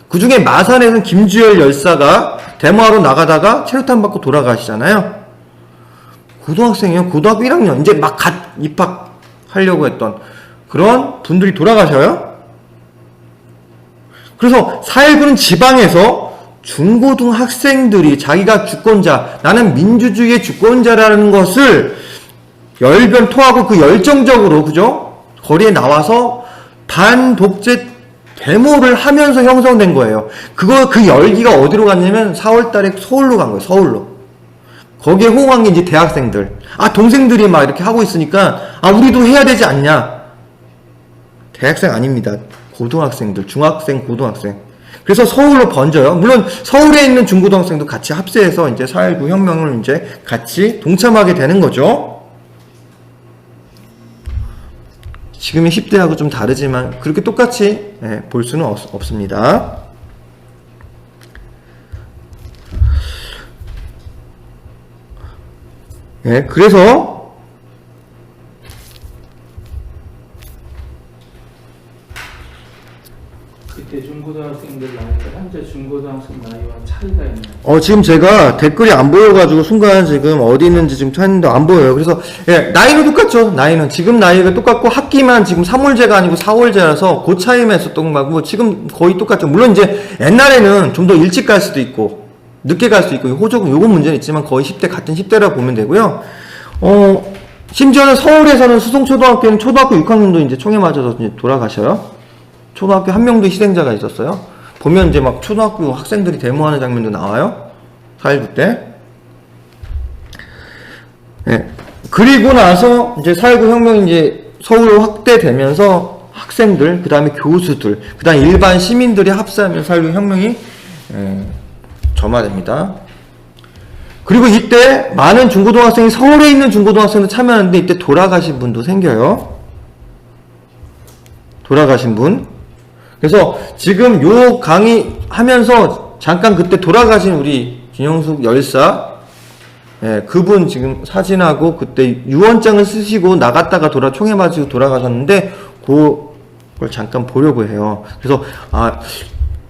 그 중에 마산에서는 김주열 열사가 데모하러 나가다가 체류탄 받고 돌아가시잖아요. 고등학생이에요. 고등학교 1학년. 이제 막 갓 입학하려고 했던 그런 분들이 돌아가셔요. 그래서 4.19는 지방에서 중고등 학생들이 자기가 주권자, 나는 민주주의의 주권자라는 것을 열변토하고 그 열정적으로, 그죠? 거리에 나와서 반독재 데모를 하면서 형성된 거예요. 그 열기가 어디로 갔냐면 4월 달에 서울로 간 거예요. 서울로. 거기에 호응한 게 이제 대학생들. 동생들이 막 이렇게 하고 있으니까, 우리도 해야 되지 않냐. 대학생 아닙니다. 고등학생들, 중학생, 고등학생. 그래서 서울로 번져요. 물론 서울에 있는 중고등학생도 같이 합세해서 이제 4.19 혁명을 이제 같이 동참하게 되는 거죠. 지금의 10대하고 좀 다르지만 그렇게 똑같이 볼 수는 없습니다. 그래서 그때 중고등학생들 나이가 현재 중고등학생 나이와 차이가 있나요? 지금 제가 댓글이 안 보여가지고 순간 지금 어디 있는지 지금 찾는데 안 보여요. 그래서 나이는 똑같죠. 나이는 지금 나이가 똑같고 학기만 지금 3월제가 아니고 4월제라서 그 차이만 있었던 거고 지금 거의 똑같죠. 물론 이제 옛날에는 좀 더 일찍 갈 수도 있고 늦게 갈 수도 있고 요건 문제는 있지만 거의 10대 같은 10대라고 보면 되고요. 심지어는 서울에서는 수송초등학교는 초등학교 6학년도 이제 총에 맞아서 이제 돌아가셔요. 초등학교 한 명도 희생자가 있었어요. 보면 이제 막 초등학교 학생들이 데모하는 장면도 나와요. 4.19 때. 그리고 나서 이제 4.19 혁명이 이제 서울로 확대되면서 학생들, 그 다음에 교수들, 그 다음에 일반 시민들이 합세하면서 4.19 혁명이 점화됩니다. 그리고 이때 많은 중고등학생이 서울에 있는 중고등학생도 참여하는데 이때 돌아가신 분도 생겨요. 돌아가신 분. 그래서 지금 요 강의 하면서 잠깐 그때 돌아가신 우리 김영숙 열사, 그분 지금 사진하고 그때 유언장을 쓰시고 나갔다가 총에 맞으시고 돌아가셨는데 그걸 잠깐 보려고 해요. 그래서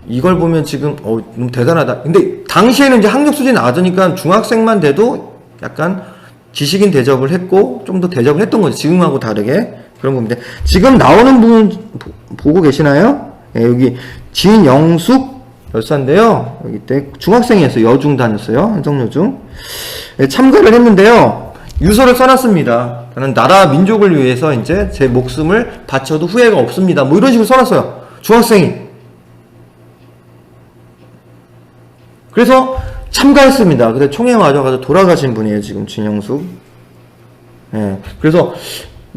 이걸 보면 지금 너무 대단하다. 근데 당시에는 이제 학력 수준이 낮으니까 중학생만 돼도 약간 지식인 대접을 했고 좀 더 대접을 했던 거죠. 지금하고 다르게 그런 겁니다. 지금 나오는 분 보고 계시나요? 여기 진영숙 열사인데요. 여기 때 중학생이었어요. 여중 다녔어요. 한성여중. 참가를 했는데요. 유서를 써놨습니다. 저는 나라 민족을 위해서 이제 제 목숨을 바쳐도 후회가 없습니다. 뭐 이런 식으로 써놨어요. 중학생이. 그래서 참가했습니다. 근데 총에 맞아가지고 돌아가신 분이에요. 지금 진영숙. 그래서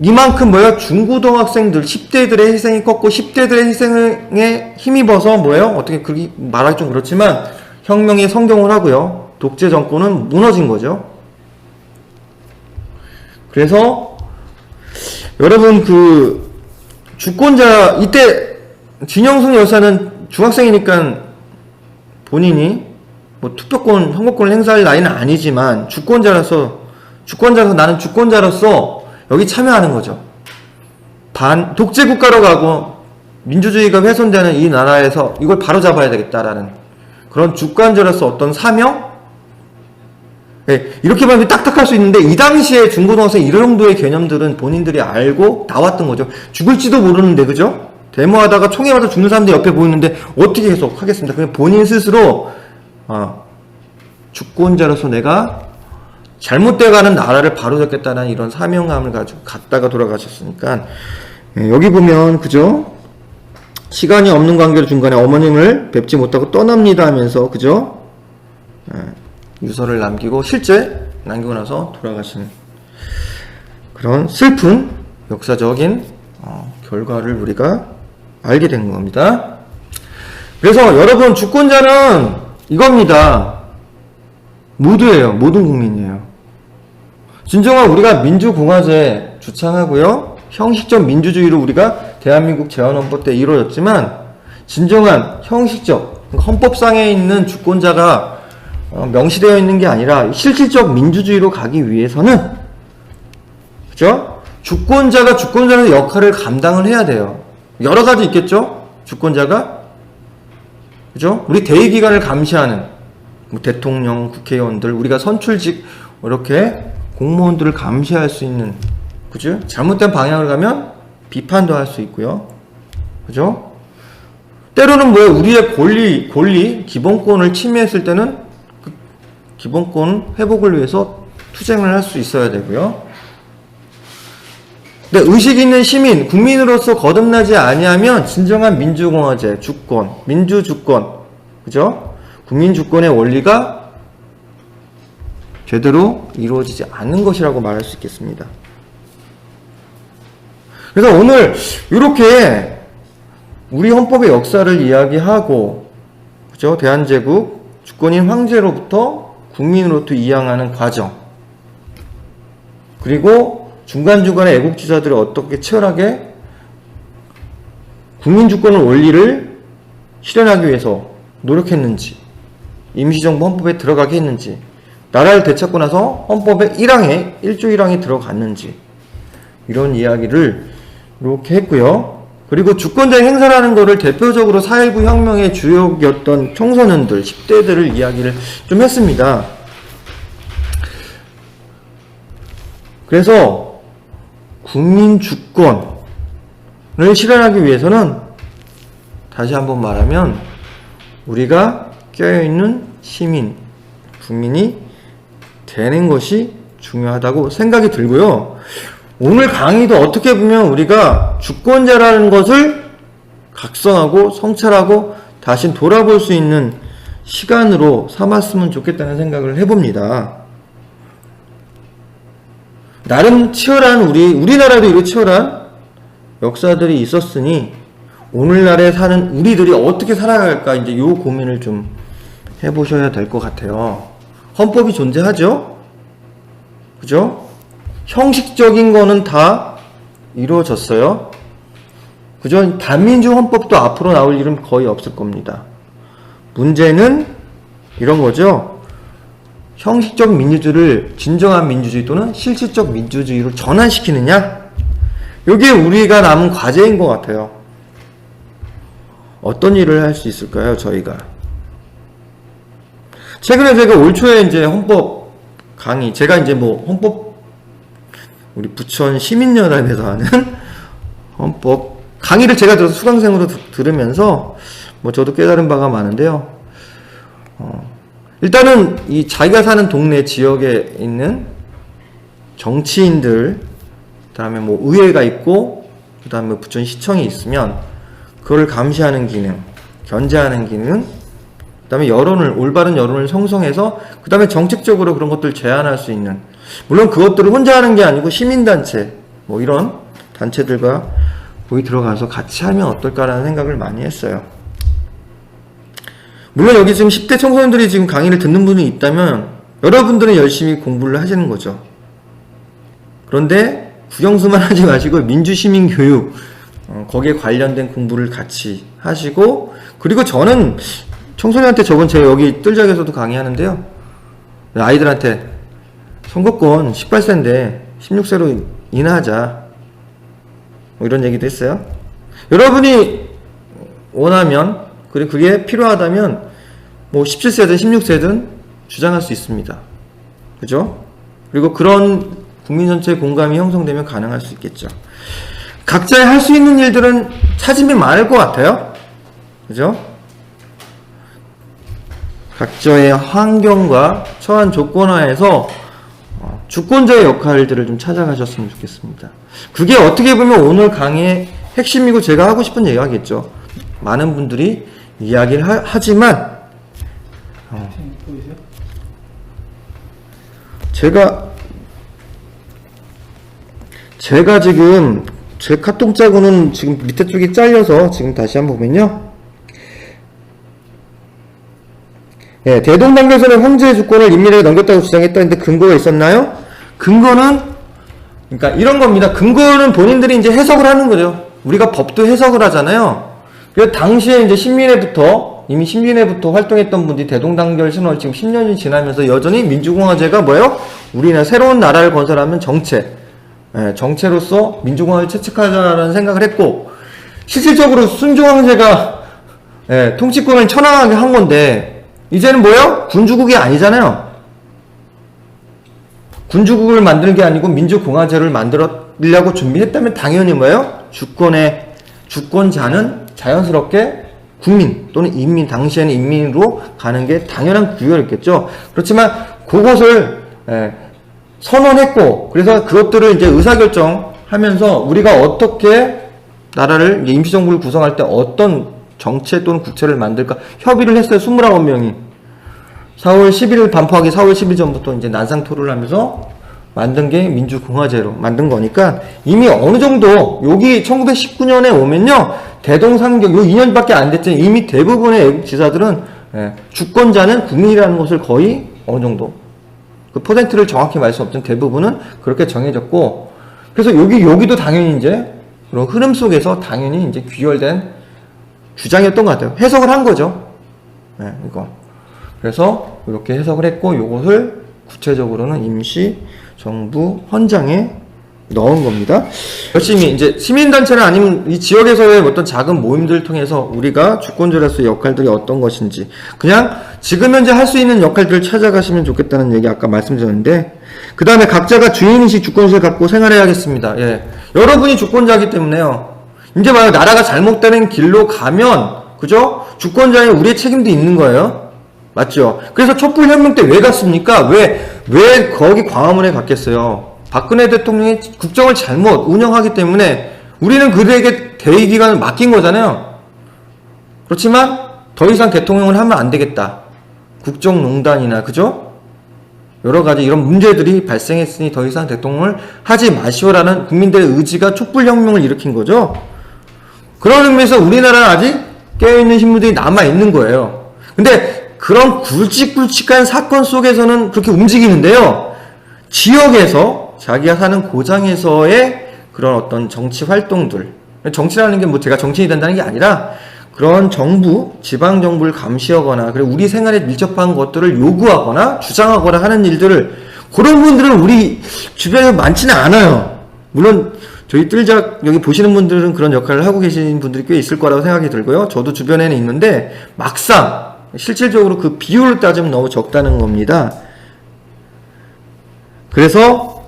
이만큼 중고등학생들 10대들의 희생이 컸고 10대들의 희생에 힘입어서 어떻게 그렇게 말하기 좀 그렇지만 혁명이 성공을 하고요. 독재 정권은 무너진 거죠. 그래서 여러분 주권자 이때 진영숙 여사는 중학생이니까 본인이 투표권, 선거권을 행사할 나이는 아니지만 주권자로서 나는 주권자로서 여기 참여하는 거죠. 독재 국가로 가고 민주주의가 훼손되는 이 나라에서 이걸 바로잡아야 되겠다라는 그런 주권자로서 어떤 사명? 이렇게 보면 딱딱할 수 있는데 이 당시에 중고등학생 이런 정도의 개념들은 본인들이 알고 나왔던 거죠. 죽을지도 모르는데, 그죠? 데모하다가 총에 맞아 죽는 사람들 옆에 보이는데 어떻게 계속 하겠습니다. 그냥 본인 스스로 주권자로서 내가 잘못돼가는 나라를 바로잡겠다는 이런 사명감을 가지고 갔다가 돌아가셨으니까, 예, 여기 보면 그죠? 시간이 없는 관계로 중간에 어머님을 뵙지 못하고 떠납니다 하면서 그죠? 예, 유서를 남기고 실제 남기고 나서 돌아가시는 그런 슬픈 역사적인 결과를 우리가 알게 된 겁니다. 그래서 여러분, 주권자는 이겁니다. 모두예요. 모든 국민이에요. 진정한 우리가 민주공화제 주창하고요, 형식적 민주주의로 우리가 대한민국 제헌헌법 때 이루어졌지만, 진정한 형식적 헌법상에 있는 주권자가 명시되어 있는 게 아니라 실질적 민주주의로 가기 위해서는, 그죠? 주권자가 주권자의 역할을 감당을 해야 돼요. 여러 가지 있겠죠? 주권자가, 그죠? 우리 대의기관을 감시하는 뭐 대통령, 국회의원들, 우리가 선출직 이렇게 공무원들을 감시할 수 있는, 그죠? 잘못된 방향을 가면 비판도 할 수 있고요, 그죠? 때로는 뭐예요? 우리의 권리, 기본권을 침해했을 때는 그 기본권 회복을 위해서 투쟁을 할 수 있어야 되고요. 근데 의식 있는 시민, 국민으로서 거듭나지 아니하면 진정한 민주공화제, 주권, 민주주권, 그죠? 국민주권의 원리가 제대로 이루어지지 않는 것이라고 말할 수 있겠습니다. 그래서 오늘 이렇게 우리 헌법의 역사를 이야기하고, 그죠? 대한제국 주권인 황제로부터 국민으로부터 이양하는 과정, 그리고 중간중간에 애국주의자들이 어떻게 치열하게 국민주권의 원리를 실현하기 위해서 노력했는지, 임시정부 헌법에 들어가게 했는지, 나라를 되찾고 나서 헌법의 1항에 1조 1항이 들어갔는지, 이런 이야기를 이렇게 했고요. 그리고 주권자의 행사라는 것을 대표적으로 4.19 혁명의 주역이었던 청소년들, 10대들을 이야기를 좀 했습니다. 그래서 국민주권을 실현하기 위해서는, 다시 한번 말하면, 우리가 껴있는 시민, 국민이 되는 것이 중요하다고 생각이 들고요. 오늘 강의도 어떻게 보면 우리가 주권자라는 것을 각성하고 성찰하고 다시 돌아볼 수 있는 시간으로 삼았으면 좋겠다는 생각을 해봅니다. 나름 치열한 우리나라도 이렇게 치열한 역사들이 있었으니 오늘날에 사는 우리들이 어떻게 살아갈까, 이제 요 고민을 좀 해보셔야 될 것 같아요. 헌법이 존재하죠? 그죠? 형식적인 거는 다 이루어졌어요. 그죠? 반민주 헌법도 앞으로 나올 일은 거의 없을 겁니다. 문제는 이런 거죠. 형식적 민주주의를 진정한 민주주의 또는 실질적 민주주의로 전환시키느냐? 이게 우리가 남은 과제인 것 같아요. 어떤 일을 할 수 있을까요, 저희가? 최근에 제가 올 초에 이제 헌법 강의, 제가 이제 뭐 헌법, 우리 부천 시민연합에서 하는 헌법 강의를 제가 들어서 수강생으로 들으면서 뭐 저도 깨달은 바가 많은데요. 일단은 이 자기가 사는 동네 지역에 있는 정치인들, 그 다음에 뭐 의회가 있고, 그 다음에 부천시청이 있으면 그걸 감시하는 기능, 견제하는 기능, 그 다음에 올바른 여론을 형성해서 그 다음에 정책적으로 그런 것들을 제안할 수 있는, 물론 그것들을 혼자 하는 게 아니고 시민단체, 뭐 이런 단체들과 거기 들어가서 같이 하면 어떨까라는 생각을 많이 했어요. 물론 여기 지금 10대 청소년들이 지금 강의를 듣는 분이 있다면 여러분들은 열심히 공부를 하시는 거죠. 그런데 국영수만 하지 마시고 민주시민교육, 거기에 관련된 공부를 같이 하시고, 그리고 저는 청소년한테 제가 여기 뜰작에서도 강의하는데요. 아이들한테 선거권 18세인데 16세로 인하하자, 뭐 이런 얘기도 했어요. 여러분이 원하면, 그리고 그게 필요하다면 뭐 17세든 16세든 주장할 수 있습니다. 그죠? 그리고 그런 국민 전체의 공감이 형성되면 가능할 수 있겠죠. 각자의 할 수 있는 일들은 찾으면 많을 것 같아요. 그죠? 각자의 환경과 처한 조건하에서 주권자의 역할들을 좀 찾아가셨으면 좋겠습니다. 그게 어떻게 보면 오늘 강의의 핵심이고 제가 하고 싶은 이야기겠죠. 많은 분들이 이야기를 하지만 보이세요? 제가 지금 제 카톡 자고는 지금 밑에 쪽이 잘려서 지금 다시 한번 보면요. 예, 대동단계에서는 황제의 주권을 인민에게 넘겼다고 주장했다 했는데 근거가 있었나요? 근거는 그러니까 이런 겁니다. 근거는 본인들이 이제 해석을 하는 거죠. 우리가 법도 해석을 하잖아요. 그래서 당시에 이제 이미 신민회부터 활동했던 분들이 대동단결 신월 지금 10년이 지나면서 여전히 민주공화제가 뭐예요? 우리나라 새로운 나라를 건설하면 정체로서 민주공화를 채택하자라는 생각을 했고, 실질적으로 순종황제가 통치권을 천황하게 한 건데, 이제는 뭐예요? 군주국이 아니잖아요. 군주국을 만들 게 아니고 민주공화제를 만들려고 준비했다면 당연히 뭐예요? 주권자는 자연스럽게 국민 또는 인민, 당시에는 인민으로 가는 게 당연한 규율이었겠죠. 그렇지만 그것을 선언했고, 그래서 그것들을 이제 의사결정하면서 우리가 어떻게 나라를 임시정부를 구성할 때 어떤 정체 또는 국채를 만들까 협의를 했어요. 29명이 4월 11일 반포하기 4월 10일 전부터 이제 난상토론을 하면서 만든 게 민주공화제로 만든 거니까 이미 어느 정도 여기 1919년에 오면요 대동상경 요 2년밖에 안 됐지만 이미 대부분의 애국 지사들은 주권자는 국민이라는 것을 거의 어느 정도 그 퍼센트를 정확히 말할 수 없지만 대부분은 그렇게 정해졌고, 그래서 여기도 당연히 이제 그런 흐름 속에서 당연히 이제 귀결된 주장이었던 것 같아요. 해석을 한 거죠. 이거. 그래서 이렇게 해석을 했고, 요것을 구체적으로는 임시정부 헌장에 넣은 겁니다. 열심히 이제 시민단체나 아니면 이 지역에서의 어떤 작은 모임들을 통해서 우리가 주권자로서의 역할들이 어떤 것인지 그냥 지금 현재 할 수 있는 역할들을 찾아가시면 좋겠다는 얘기 아까 말씀드렸는데, 그 다음에 각자가 주인의식 주권의식을 갖고 생활해야겠습니다. 여러분이 주권자이기 때문에요. 이제 만약 나라가 잘못되는 길로 가면 그죠? 주권자의 우리의 책임도 있는 거예요. 맞죠? 그래서 촛불혁명 때 왜 갔습니까? 왜 거기 광화문에 갔겠어요? 박근혜 대통령이 국정을 잘못 운영하기 때문에 우리는 그들에게 대의기관을 맡긴 거잖아요. 그렇지만 더 이상 대통령을 하면 안 되겠다. 국정농단이나 그죠? 여러 가지 이런 문제들이 발생했으니 더 이상 대통령을 하지 마시오라는 국민들의 의지가 촛불혁명을 일으킨 거죠. 그런 의미에서 우리나라는 아직 깨어있는 신문들이 남아있는 거예요. 근데 그런 굵직굵직한 사건 속에서는 그렇게 움직이는데요. 지역에서 자기가 사는 고장에서의 그런 어떤 정치 활동들, 정치라는 게 뭐 제가 정치인이 된다는 게 아니라 그런 정부, 지방정부를 감시하거나 그리고 우리 생활에 밀접한 것들을 요구하거나 주장하거나 하는 일들을, 그런 분들은 우리 주변에 많지는 않아요. 물론 저희 뜰작 여기 보시는 분들은 그런 역할을 하고 계신 분들이 꽤 있을 거라고 생각이 들고요. 저도 주변에는 있는데 막상 실질적으로 그 비율을 따지면 너무 적다는 겁니다. 그래서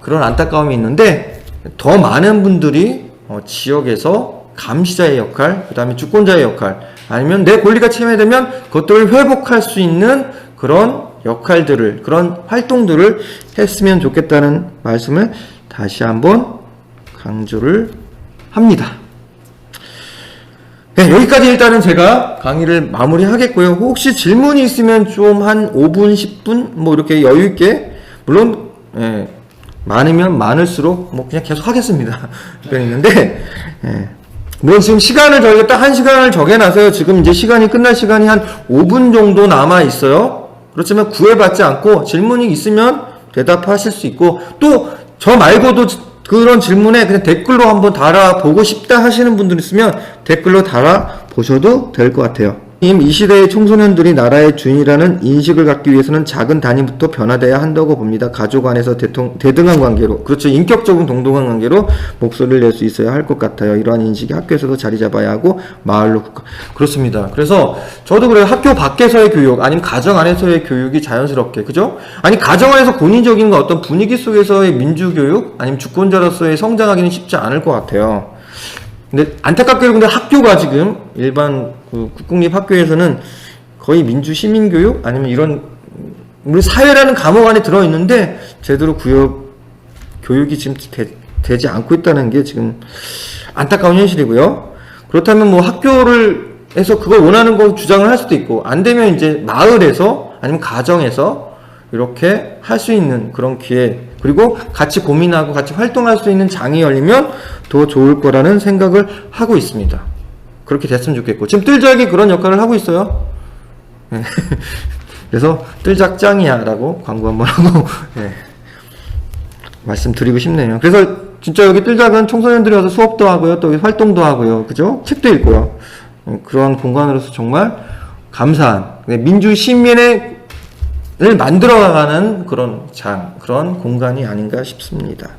그런 안타까움이 있는데 더 많은 분들이 지역에서 감시자의 역할, 그 다음에 주권자의 역할, 아니면 내 권리가 침해되면 그것들을 회복할 수 있는 그런 역할들을, 그런 활동들을 했으면 좋겠다는 말씀을 다시 한번 강조를 합니다. 네, 여기까지 일단은 제가 강의를 마무리하겠고요. 혹시 질문이 있으면 좀 한 5분, 10분 뭐 이렇게 여유있게, 물론 많으면 많을수록 뭐 그냥 계속 하겠습니다. 그런 있는데 물론 지금 시간을 저희가 딱 1시간을 정해놔서요. 지금 이제 시간이 끝날 시간이 한 5분 정도 남아 있어요. 그렇지만 구애받지 않고 질문이 있으면 대답하실 수 있고, 또 저 말고도 그런 질문에 그냥 댓글로 한번 달아보고 싶다 하시는 분들 있으면 댓글로 달아보셔도 될 것 같아요. 이 시대의 청소년들이 나라의 주인이라는 인식을 갖기 위해서는 작은 단위부터 변화돼야 한다고 봅니다. 가족 안에서 대등한 관계로, 그렇죠, 인격적인 동등한 관계로 목소리를 낼 수 있어야 할 것 같아요. 이러한 인식이 학교에서도 자리 잡아야 하고 마을로 그렇습니다. 그래서 저도 그래요. 학교 밖에서의 교육 아니면 가정 안에서의 교육이 자연스럽게, 그죠? 아니 가정 안에서 권위적인 어떤 분위기 속에서의 민주교육 아니면 주권자로서의 성장하기는 쉽지 않을 것 같아요. 근데 안타깝게도 근데 학교가 지금 일반 그 국공립 학교에서는 거의 민주 시민교육 아니면 이런 우리 사회라는 감옥 안에 들어있는데 제대로 교육이 지금 되지 않고 있다는 게 지금 안타까운 현실이고요. 그렇다면 뭐 학교를 해서 그걸 원하는 거 주장을 할 수도 있고, 안 되면 이제 마을에서 아니면 가정에서 이렇게 할 수 있는 그런 기회, 그리고 같이 고민하고 같이 활동할 수 있는 장이 열리면 더 좋을 거라는 생각을 하고 있습니다. 그렇게 됐으면 좋겠고, 지금 뜰작이 그런 역할을 하고 있어요. 그래서 뜰작 짱이야 라고 광고 한번 하고 말씀드리고 싶네요. 그래서 진짜 여기 뜰작은 청소년들이 와서 수업도 하고요, 또 활동도 하고요, 그죠? 책도 읽고요. 그런 공간으로서 정말 감사한 민주 시민을 만들어가는 그런 그런 공간이 아닌가 싶습니다.